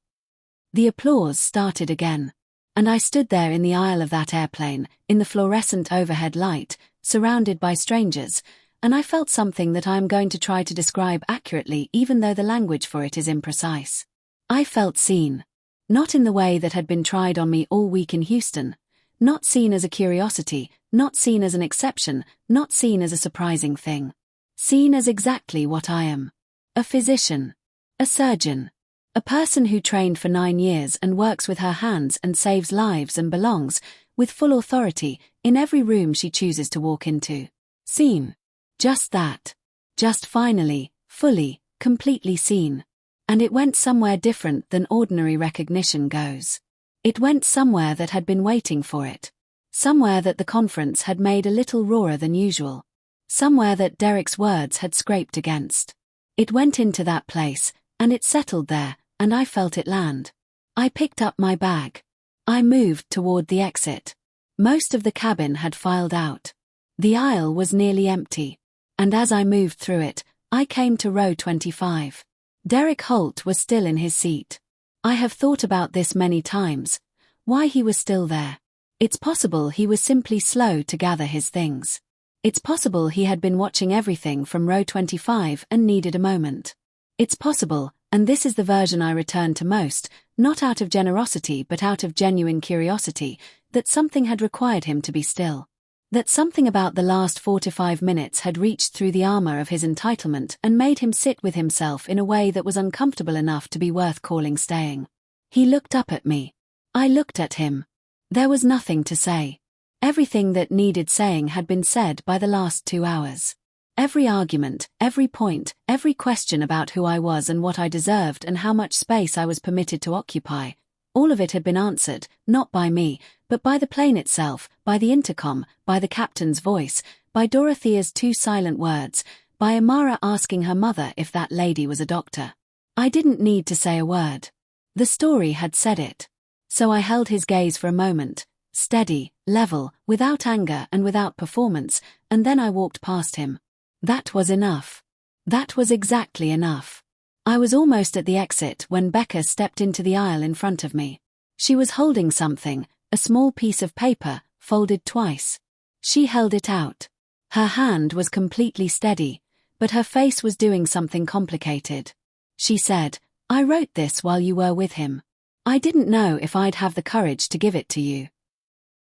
S1: The applause started again. And I stood there in the aisle of that airplane, in the fluorescent overhead light, surrounded by strangers, and I felt something that I am going to try to describe accurately even though the language for it is imprecise. I felt seen. Not in the way that had been tried on me all week in Houston. Not seen as a curiosity, not seen as an exception, not seen as a surprising thing. Seen as exactly what I am. A physician. A surgeon. A person who trained for 9 years and works with her hands and saves lives and belongs, with full authority, in every room she chooses to walk into. Seen. Just that. Just finally, fully, completely seen. And it went somewhere different than ordinary recognition goes. It went somewhere that had been waiting for it. Somewhere that the conference had made a little rawer than usual. Somewhere that Derek's words had scraped against. It went into that place, and it settled there, and I felt it land. I picked up my bag. I moved toward the exit. Most of the cabin had filed out. The aisle was nearly empty. And as I moved through it, I came to row 25. Derek Holt was still in his seat. I have thought about this many times. Why he was still there. It's possible he was simply slow to gather his things. It's possible he had been watching everything from row 25 and needed a moment. It's possible, and this is the version I return to most, not out of generosity but out of genuine curiosity, that something had required him to be still. That something about the last 4 to 5 minutes had reached through the armor of his entitlement and made him sit with himself in a way that was uncomfortable enough to be worth calling staying. He looked up at me. I looked at him. There was nothing to say. Everything that needed saying had been said by the last 2 hours. Every argument, every point, every question about who I was and what I deserved and how much space I was permitted to occupy, all of it had been answered, not by me, but by the plane itself, by the intercom, by the captain's voice, by Dorothea's 2 silent words, by Amara asking her mother if that lady was a doctor. I didn't need to say a word. The story had said it. So I held his gaze for a moment, steady, level, without anger and without performance, and then I walked past him. That was enough. That was exactly enough. I was almost at the exit when Becca stepped into the aisle in front of me. She was holding something, a small piece of paper, folded twice. She held it out. Her hand was completely steady, but her face was doing something complicated. She said, "I wrote this while you were with him. I didn't know if I'd have the courage to give it to you."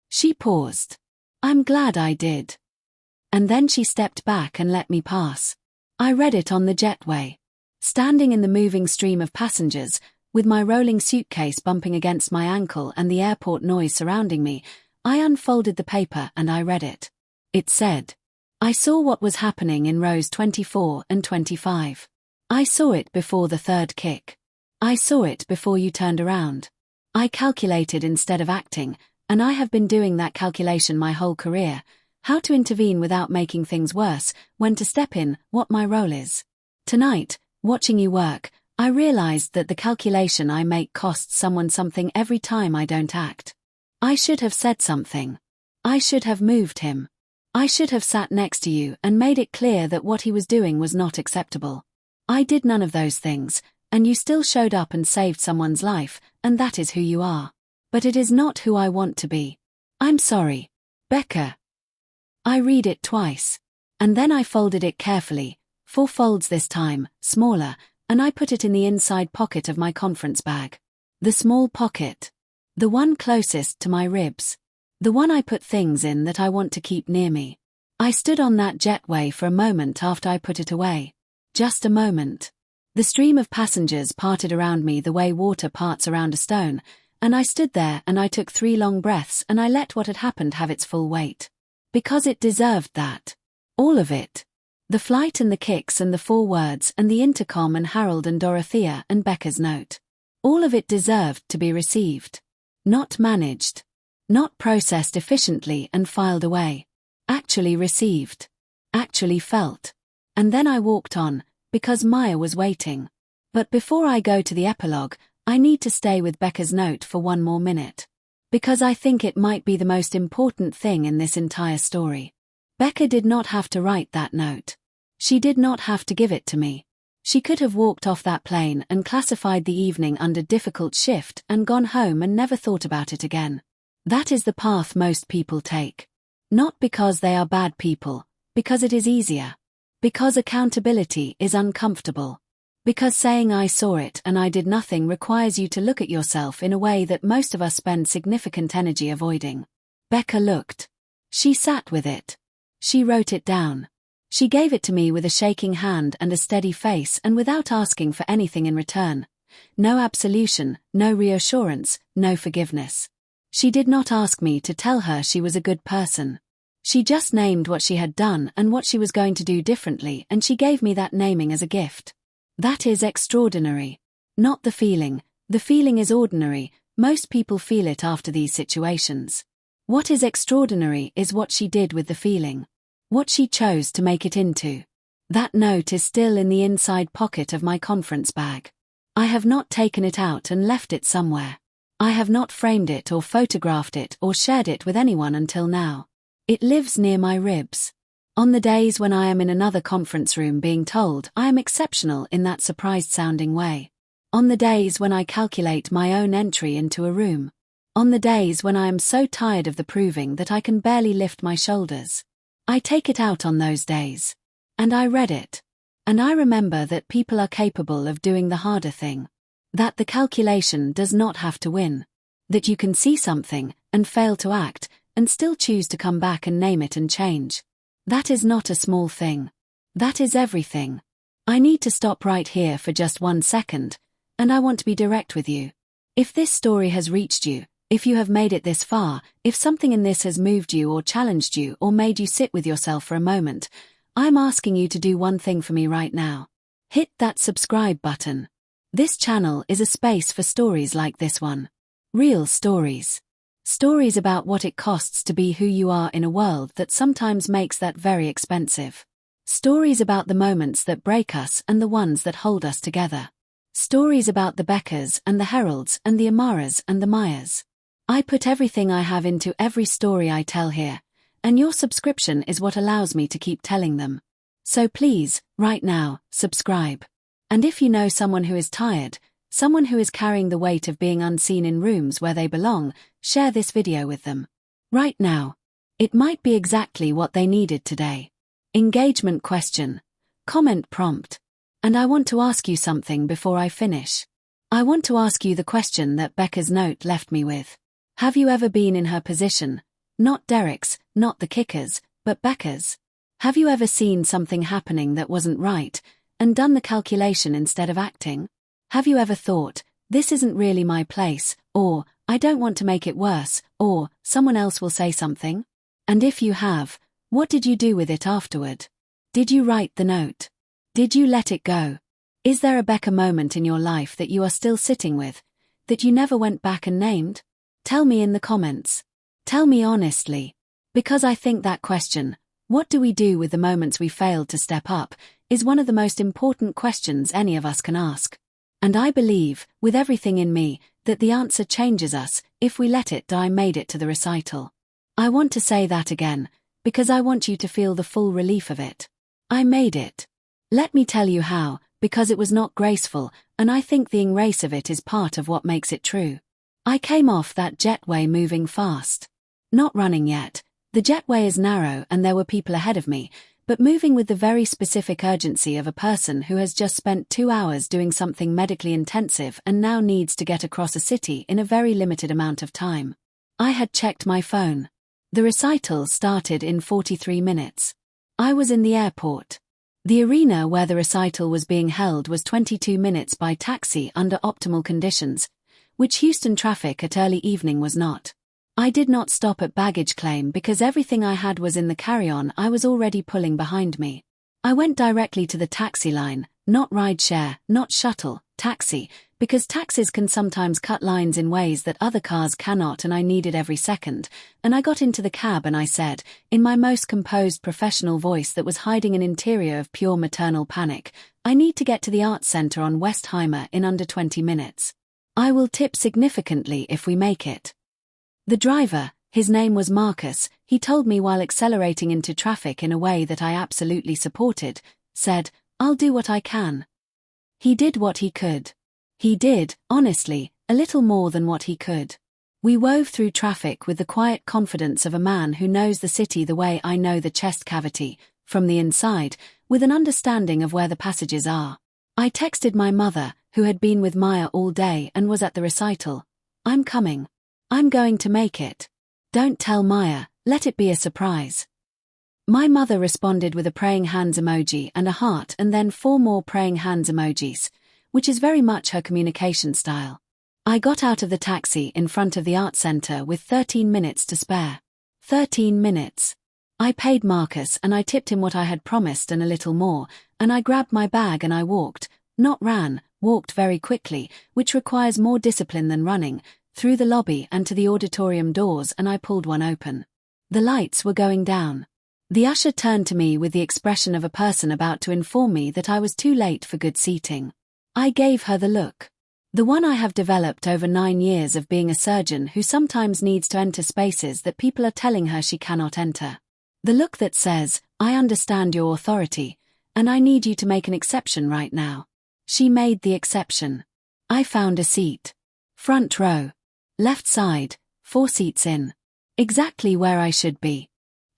S1: She paused. "I'm glad I did." And then she stepped back and let me pass. I read it on the jetway. Standing in the moving stream of passengers, with my rolling suitcase bumping against my ankle and the airport noise surrounding me, I unfolded the paper and I read it. It said, "I saw what was happening in rows 24 and 25. I saw it before the 3rd kick. I saw it before you turned around. I calculated instead of acting, and I have been doing that calculation my whole career, how to intervene without making things worse, when to step in, what my role is. Tonight, watching you work, I realized that the calculation I make costs someone something every time I don't act. I should have said something. I should have moved him. I should have sat next to you and made it clear that what he was doing was not acceptable. I did none of those things, and you still showed up and saved someone's life, and that is who you are. But it is not who I want to be. I'm sorry. Becca." I read it twice. And then I folded it carefully, 4 folds this time, smaller, and I put it in the inside pocket of my conference bag. The small pocket. The one closest to my ribs. The one I put things in that I want to keep near me. I stood on that jetway for a moment after I put it away. Just a moment. The stream of passengers parted around me the way water parts around a stone, and I stood there and I took 3 long breaths and I let what had happened have its full weight. Because it deserved that. All of it. The flight and the kicks and the 4 words and the intercom and Harold and Dorothea and Becca's note. All of it deserved to be received. Not managed. Not processed efficiently and filed away. Actually received. Actually felt. And then I walked on, because Maya was waiting. But before I go to the epilogue, I need to stay with Becca's note for 1 more minute. Because I think it might be the most important thing in this entire story. Becca did not have to write that note. She did not have to give it to me. She could have walked off that plane and classified the evening under difficult shift and gone home and never thought about it again. That is the path most people take. Not because they are bad people, because it is easier. Because accountability is uncomfortable. Because saying I saw it and I did nothing requires you to look at yourself in a way that most of us spend significant energy avoiding. Becca looked. She sat with it. She wrote it down. She gave it to me with a shaking hand and a steady face and without asking for anything in return. No absolution, no reassurance, no forgiveness. She did not ask me to tell her she was a good person. She just named what she had done and what she was going to do differently, and she gave me that naming as a gift. That is extraordinary. Not the feeling. The feeling is ordinary. Most people feel it after these situations. What is extraordinary is what she did with the feeling. what she chose to make it into. That note is still in the inside pocket of my conference bag. I have not taken it out and left it somewhere. I have not framed it or photographed it or shared it with anyone until now. It lives near my ribs. On the days when I am in another conference room being told I am exceptional in that surprised-sounding way. On the days when I calculate my own entry into a room. On the days when I am so tired of the proving that I can barely lift my shoulders. I take it out on those days. And I read it. And I remember that people are capable of doing the harder thing. That the calculation does not have to win. That you can see something, and fail to act, and still choose to come back and name it and change. That is not a small thing. That is everything. I need to stop right here for just 1 second, and I want to be direct with you. If this story has reached you, if you have made it this far, if something in this has moved you or challenged you or made you sit with yourself for a moment, I'm asking you to do one thing for me right now. Hit that subscribe button. This channel is a space for stories like this one. Real stories. Stories about what it costs to be who you are in a world that sometimes makes that very expensive. Stories about the moments that break us and the ones that hold us together. Stories about the Beckers and the Heralds and the Amaras and the Mayas. I put everything I have into every story I tell here, and your subscription is what allows me to keep telling them. So please, right now, subscribe. And if you know someone who is tired, someone who is carrying the weight of being unseen in rooms where they belong, share this video with them. Right now. It might be exactly what they needed today. Engagement question. Comment prompt. And I want to ask you something before I finish. I want to ask you the question that Becca's note left me with. Have you ever been in her position? Not Derek's, not the kicker's, but Becca's. Have you ever seen something happening that wasn't right, and done the calculation instead of acting? Have you ever thought, this isn't really my place, or, I don't want to make it worse, or, someone else will say something? And if you have, what did you do with it afterward? Did you write the note? Did you let it go? Is there a Becca moment in your life that you are still sitting with, that you never went back and named? Tell me in the comments. Tell me honestly. Because I think that question, what do we do with the moments we failed to step up, is one of the most important questions any of us can ask. And I believe, with everything in me, that the answer changes us if we let it. I made it to the recital. I want to say that again, because I want you to feel the full relief of it. I made it. Let me tell you how, because it was not graceful, and I think the erase of it is part of what makes it true. I came off that jetway moving fast. Not running yet. The jetway is narrow and there were people ahead of me, but moving with the very specific urgency of a person who has just spent 2 hours doing something medically intensive and now needs to get across a city in a very limited amount of time. I had checked my phone. The recital started in 43 minutes. I was in the airport. The arena where the recital was being held was 22 minutes by taxi under optimal conditions, which Houston traffic at early evening was not. I did not stop at baggage claim because everything I had was in the carry-on I was already pulling behind me. I went directly to the taxi line, not rideshare, not shuttle, taxi, because taxis can sometimes cut lines in ways that other cars cannot, and I needed every second, and I got into the cab and I said, in my most composed professional voice that was hiding an interior of pure maternal panic, I need to get to the Arts Center on Westheimer in under 20 minutes. I will tip significantly if we make it. The driver, his name was Marcus, he told me while accelerating into traffic in a way that I absolutely supported, said, I'll do what I can. He did what he could. He did, honestly, a little more than what he could. We wove through traffic with the quiet confidence of a man who knows the city the way I know the chest cavity, from the inside, with an understanding of where the passages are. I texted my mother, who had been with Maya all day and was at the recital. I'm coming. I'm going to make it. Don't tell Maya, let it be a surprise. My mother responded with a praying hands emoji and a heart and then 4 more praying hands emojis, which is very much her communication style. I got out of the taxi in front of the art center with 13 minutes to spare. 13 minutes. I paid Marcus and I tipped him what I had promised and a little more, and I grabbed my bag and I walked, not ran, walked very quickly, which requires more discipline than running, through the lobby and to the auditorium doors, and I pulled one open. The lights were going down. The usher turned to me with the expression of a person about to inform me that I was too late for good seating. I gave her the look. The one I have developed over 9 years of being a surgeon who sometimes needs to enter spaces that people are telling her she cannot enter. The look that says, I understand your authority, and I need you to make an exception right now. She made the exception. I found a seat. Front row. Left side, 4 seats in. Exactly where I should be.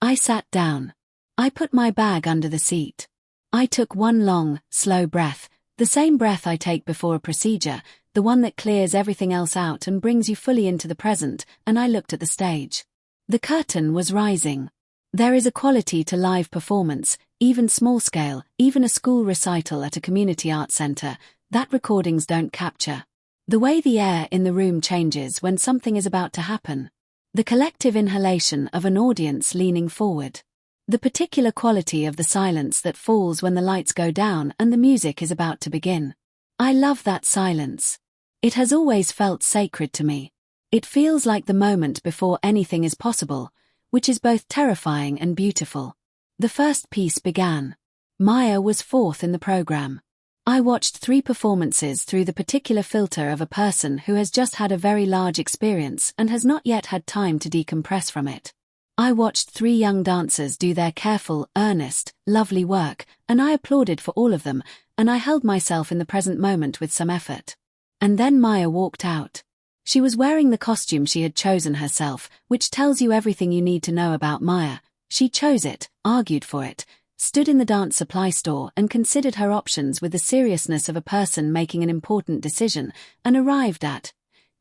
S1: I sat down. I put my bag under the seat. I took one long, slow breath, the same breath I take before a procedure, the one that clears everything else out and brings you fully into the present, and I looked at the stage. The curtain was rising. There is a quality to live performance, even small scale, even a school recital at a community art center, that recordings don't capture. The way the air in the room changes when something is about to happen. The collective inhalation of an audience leaning forward. The particular quality of the silence that falls when the lights go down and the music is about to begin. I love that silence. It has always felt sacred to me. It feels like the moment before anything is possible, which is both terrifying and beautiful. The first piece began. Maya was 4th in the program. I watched 3 performances through the particular filter of a person who has just had a very large experience and has not yet had time to decompress from it. I watched 3 young dancers do their careful, earnest, lovely work, and I applauded for all of them, and I held myself in the present moment with some effort. And then Maya walked out. She was wearing the costume she had chosen herself, which tells you everything you need to know about Maya. She chose it, argued for it, stood in the dance supply store and considered her options with the seriousness of a person making an important decision, and arrived at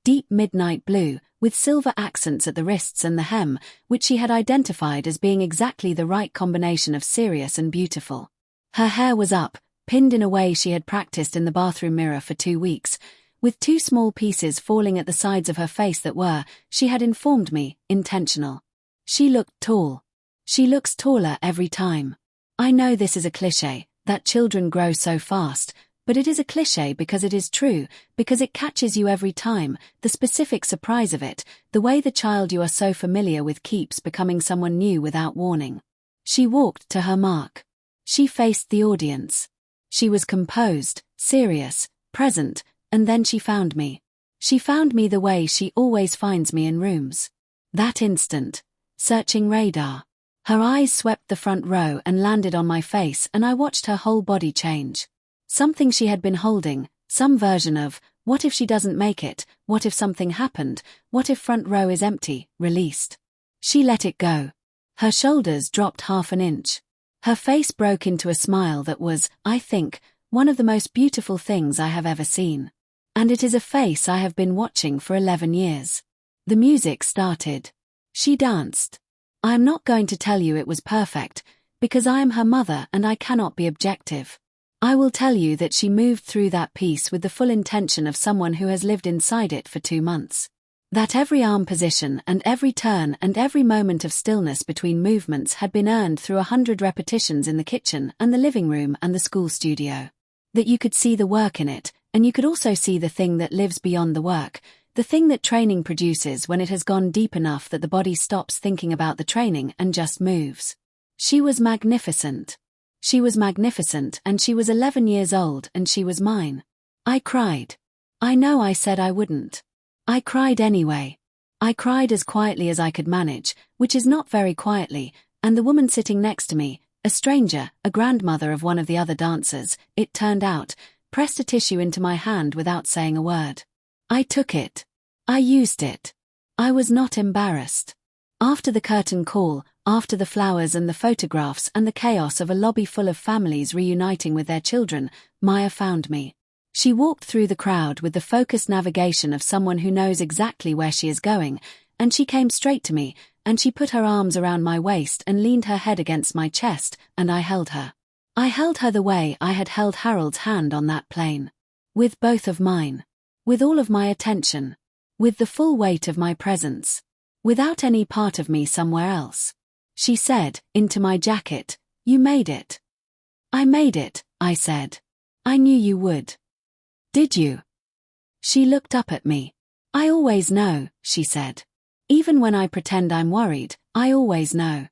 S1: deep midnight blue, with silver accents at the wrists and the hem, which she had identified as being exactly the right combination of serious and beautiful. Her hair was up, pinned in a way she had practiced in the bathroom mirror for 2 weeks, with 2 small pieces falling at the sides of her face that were, she had informed me, intentional. She looked tall. She looks taller every time. I know this is a cliché, that children grow so fast, but it is a cliché because it is true, because it catches you every time, the specific surprise of it, the way the child you are so familiar with keeps becoming someone new without warning. She walked to her mark. She faced the audience. She was composed, serious, present, and then she found me. She found me the way she always finds me in rooms. That instant. Searching radar. Her eyes swept the front row and landed on my face, and I watched her whole body change. Something she had been holding, some version of, what if she doesn't make it, what if something happened, what if front row is empty, released. She let it go. Her shoulders dropped half an inch. Her face broke into a smile that was, I think, one of the most beautiful things I have ever seen. And it is a face I have been watching for 11 years. The music started. She danced. I am not going to tell you it was perfect, because I am her mother and I cannot be objective. I will tell you that she moved through that piece with the full intention of someone who has lived inside it for 2 months. That every arm position and every turn and every moment of stillness between movements had been earned through 100 repetitions in the kitchen and the living room and the school studio. That you could see the work in it, and you could also see the thing that lives beyond the work, the thing that training produces when it has gone deep enough that the body stops thinking about the training and just moves. She was magnificent. She was magnificent, and she was 11 years old, and she was mine. I cried. I know I said I wouldn't. I cried anyway. I cried as quietly as I could manage, which is not very quietly, and the woman sitting next to me, a stranger, a grandmother of one of the other dancers, it turned out, pressed a tissue into my hand without saying a word. I took it. I used it. I was not embarrassed. After the curtain call, after the flowers and the photographs and the chaos of a lobby full of families reuniting with their children, Maya found me. She walked through the crowd with the focused navigation of someone who knows exactly where she is going, and she came straight to me, and she put her arms around my waist and leaned her head against my chest, and I held her. I held her the way I had held Harold's hand on that plane. With both of mine. With all of my attention. With the full weight of my presence. Without any part of me somewhere else. She said, into my jacket, "You made it." "I made it," I said. "I knew you would." "Did you?" She looked up at me. "I always know," she said. "Even when I pretend I'm worried, I always know."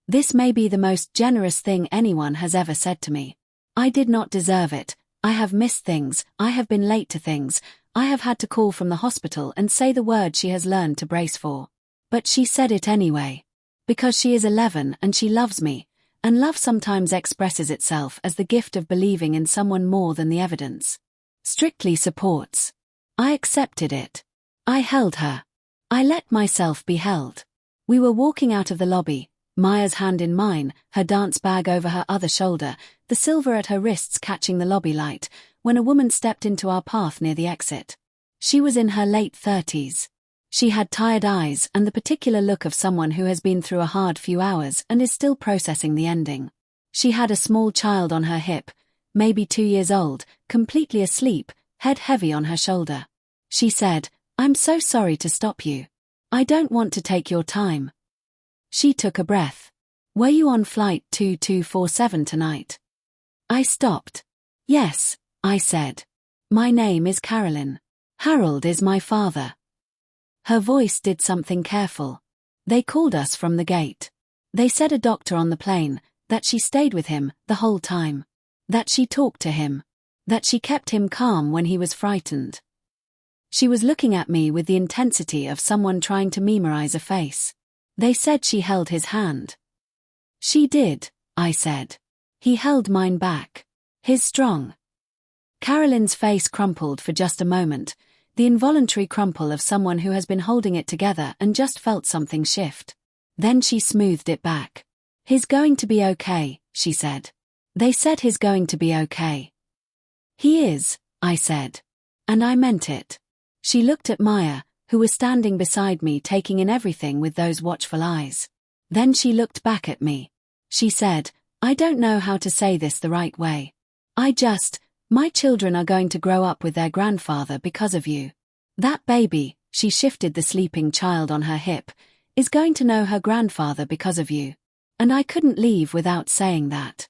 S1: This may be the most generous thing anyone has ever said to me. I did not deserve it. I have missed things, I have been late to things, I have had to call from the hospital and say the word she has learned to brace for. But she said it anyway. Because she is 11 and she loves me, and love sometimes expresses itself as the gift of believing in someone more than the evidence strictly supports. I accepted it. I held her. I let myself be held. We were walking out of the lobby, Maya's hand in mine, her dance bag over her other shoulder, the silver at her wrists catching the lobby light, when a woman stepped into our path near the exit. She was in her late 30s. She had tired eyes and the particular look of someone who has been through a hard few hours and is still processing the ending. She had a small child on her hip, maybe 2 years old, completely asleep, head heavy on her shoulder. She said, "I'm so sorry to stop you. I don't want to take your time." She took a breath. "Were you on flight 2247 tonight?" I stopped. "Yes," I said. "My name is Carolyn. Harold is my father." Her voice did something careful. "They called us from the gate. They said a doctor on the plane, that she stayed with him the whole time. That she talked to him. That she kept him calm when he was frightened." She was looking at me with the intensity of someone trying to memorize a face. "They said she held his hand." "She did," I said. "He held mine back. His strong." Carolyn's face crumpled for just a moment, the involuntary crumple of someone who has been holding it together and just felt something shift. Then she smoothed it back. "He's going to be okay," she said. "They said he's going to be okay." "He is," I said. And I meant it. She looked at Maya, who was standing beside me taking in everything with those watchful eyes. Then she looked back at me. She said, "I don't know how to say this the right way. My children are going to grow up with their grandfather because of you. That baby," she shifted the sleeping child on her hip, "is going to know her grandfather because of you." And I couldn't leave without saying that.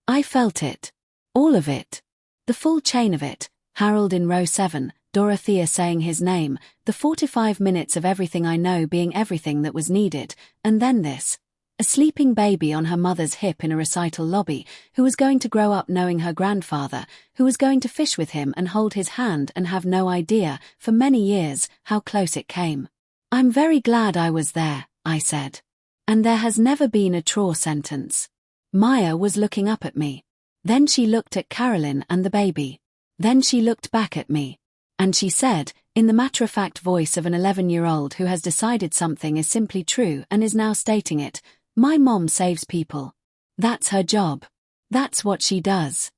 S1: I felt it. All of it. The full chain of it, Harold in row 7, Dorothea saying his name, the 45 minutes of everything I know being everything that was needed, and then this. A sleeping baby on her mother's hip in a recital lobby, who was going to grow up knowing her grandfather, who was going to fish with him and hold his hand and have no idea, for many years, how close it came. "I'm very glad I was there," I said. "And there has never been a traw sentence." Maya was looking up at me. Then she looked at Carolyn and the baby. Then she looked back at me. And she said, in the matter-of-fact voice of an 11-year-old who has decided something is simply true and is now stating it, "My mom saves people. That's her job. That's what she does."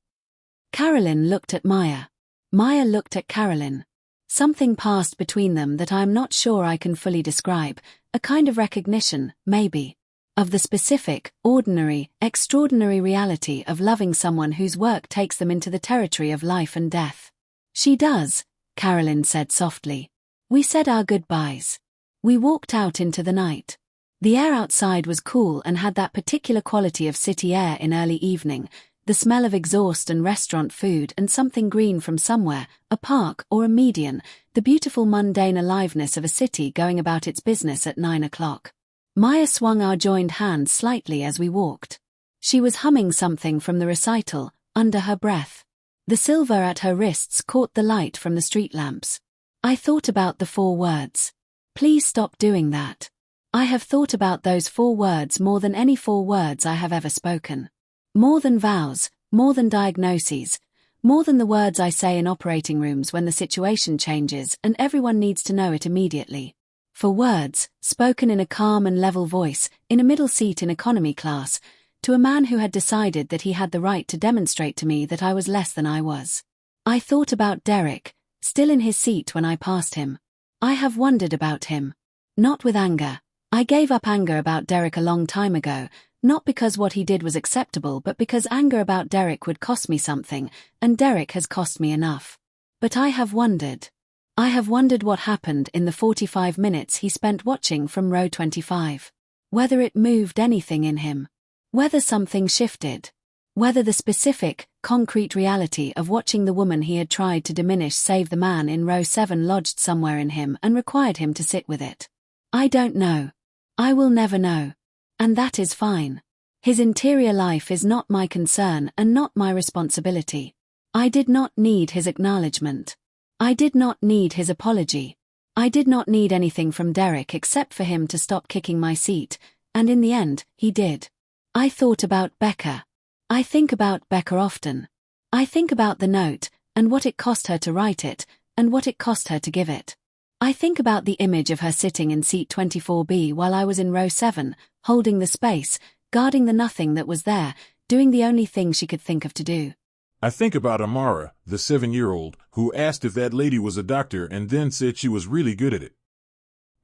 S1: Carolyn looked at Maya. Maya looked at Carolyn. Something passed between them that I am not sure I can fully describe, a kind of recognition, maybe, of the specific, ordinary, extraordinary reality of loving someone whose work takes them into the territory of life and death. "She does," Carolyn said softly. We said our goodbyes. We walked out into the night. The air outside was cool and had that particular quality of city air in early evening, the smell of exhaust and restaurant food and something green from somewhere, a park or a median, the beautiful mundane aliveness of a city going about its business at 9 o'clock. Maya swung our joined hands slightly as we walked. She was humming something from the recital, under her breath. The silver at her wrists caught the light from the street lamps. I thought about the 4 words. "Please stop doing that." I have thought about those 4 words more than any 4 words I have ever spoken. More than vows, more than diagnoses, more than the words I say in operating rooms when the situation changes and everyone needs to know it immediately. For words, spoken in a calm and level voice, in a middle seat in economy class, to a man who had decided that he had the right to demonstrate to me that I was less than I was. I thought about Derek, still in his seat when I passed him. I have wondered about him. Not with anger. I gave up anger about Derek a long time ago, not because what he did was acceptable but because anger about Derek would cost me something, and Derek has cost me enough. But I have wondered. I have wondered what happened in the 45 minutes he spent watching from row 25. Whether it moved anything in him. Whether something shifted. Whether the specific, concrete reality of watching the woman he had tried to diminish save the man in row 7 lodged somewhere in him and required him to sit with it. I don't know. I will never know. And that is fine. His interior life is not my concern and not my responsibility. I did not need his acknowledgement. I did not need his apology. I did not need anything from Derek except for him to stop kicking my seat, and in the end, he did. I thought about Becca. I think about Becca often. I think about the note, and what it cost her to write it, and what it cost her to give it. I think about the image of her sitting in seat 24B while I was in row 7, holding the space, guarding the nothing that was there, doing the only thing she could think of to do.
S2: I think about Amara, the 7-year-old, who asked if that lady was a doctor and then said she was really good at it.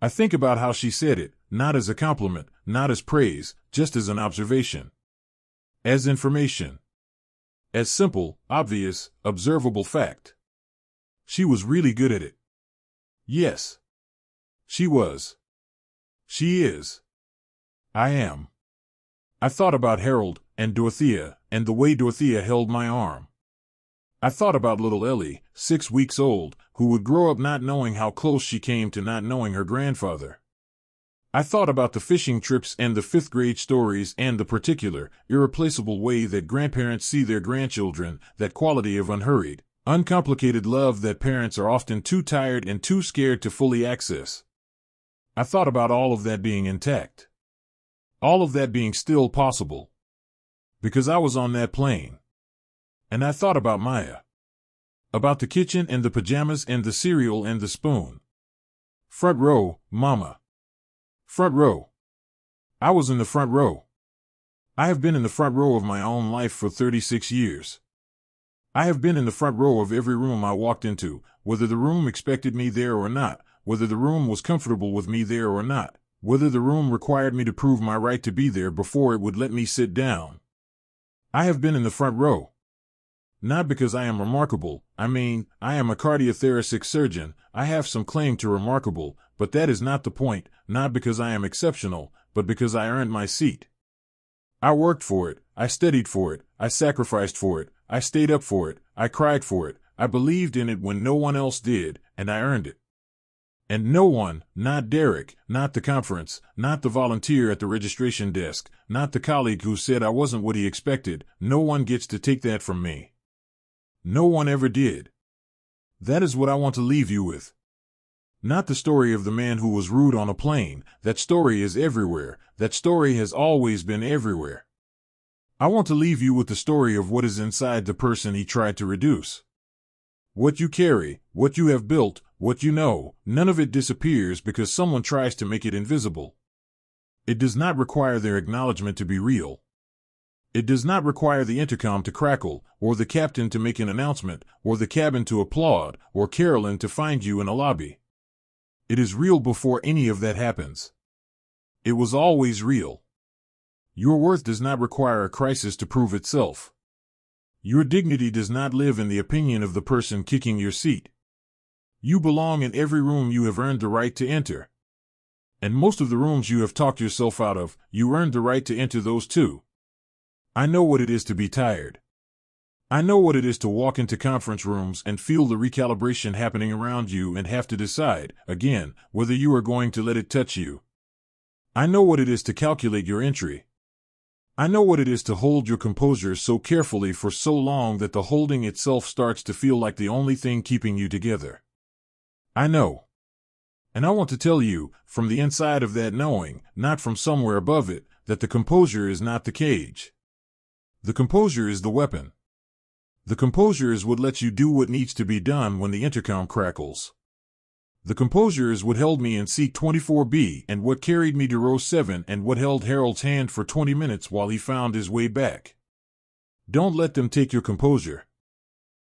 S2: I think about how she said it, not as a compliment, not as praise, just as an observation. As information. As simple, obvious, observable fact. She was really good at it. Yes. She was. She is. I am. I thought about Harold and Dorothea and the way Dorothea held my arm. I thought about little Ellie, 6 weeks old, who would grow up not knowing how close she came to not knowing her grandfather. I thought about the fishing trips and the 5th grade stories and the particular, irreplaceable way that grandparents see their grandchildren, that quality of unhurried, uncomplicated love that parents are often too tired and too scared to fully access. I thought about all of that being intact. All of that being still possible. Because I was on that plane. And I thought about Maya. About the kitchen and the pajamas and the cereal and the spoon. Front row, Mama. Front row. I was in the front row. I have been in the front row of my own life for 36 years. I have been in the front row of every room I walked into, whether the room expected me there or not, whether the room was comfortable with me there or not, whether the room required me to prove my right to be there before it would let me sit down. I have been in the front row. Not because I am remarkable, I am a cardiothoracic surgeon, I have some claim to remarkable, but that is not the point, not because I am exceptional, but because I earned my seat. I worked for it, I studied for it, I sacrificed for it, I stayed up for it, I cried for it, I believed in it when no one else did, and I earned it. And no one, not Derek, not the conference, not the volunteer at the registration desk, not the colleague who said I wasn't what he expected, no one gets to take that from me. No one ever did. That is what I want to leave you with. Not the story of the man who was rude on a plane. That story is everywhere. That story has always been everywhere. I want to leave you with the story of what is inside the person he tried to reduce. What you carry, what you have built, what you know, none of it disappears because someone tries to make it invisible. It does not require their acknowledgement to be real. It does not require the intercom to crackle, or the captain to make an announcement, or the cabin to applaud, or Carolyn to find you in a lobby. It is real before any of that happens. It was always real. Your worth does not require a crisis to prove itself. Your dignity does not live in the opinion of the person kicking your seat. You belong in every room you have earned the right to enter. And most of the rooms you have talked yourself out of, you earned the right to enter those too. I know what it is to be tired. I know what it is to walk into conference rooms and feel the recalibration happening around you and have to decide, again, whether you are going to let it touch you. I know what it is to calculate your entry. I know what it is to hold your composure so carefully for so long that the holding itself starts to feel like the only thing keeping you together. I know. And I want to tell you, from the inside of that knowing, not from somewhere above it, that the composure is not the cage. The composure is the weapon. The composure is what lets you do what needs to be done when the intercom crackles. The composure is what held me in seat 24B and what carried me to row 7 and what held Harold's hand for 20 minutes while he found his way back. Don't let them take your composure.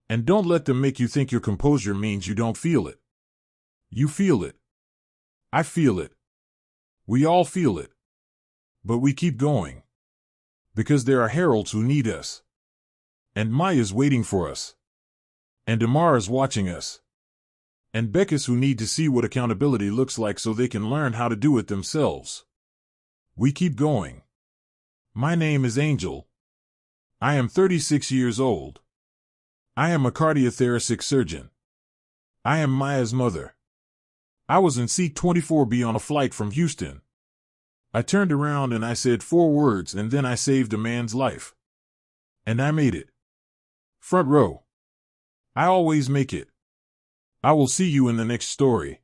S2: And don't let them make you think your composure means you don't feel it. You feel it. I feel it. We all feel it. But we keep going. Because there are Harolds who need us. And Maya's waiting for us. And Amara's watching us. And Becca's who need to see what accountability looks like so they can learn how to do it themselves. We keep going. My name is Angel. I am 36 years old. I am a cardiothoracic surgeon. I am Maya's mother. I was in seat 24B on a flight from Houston. I turned around and I said 4 words and then I saved a man's life. And I made it. Front row. I always make it. I will see you in the next story.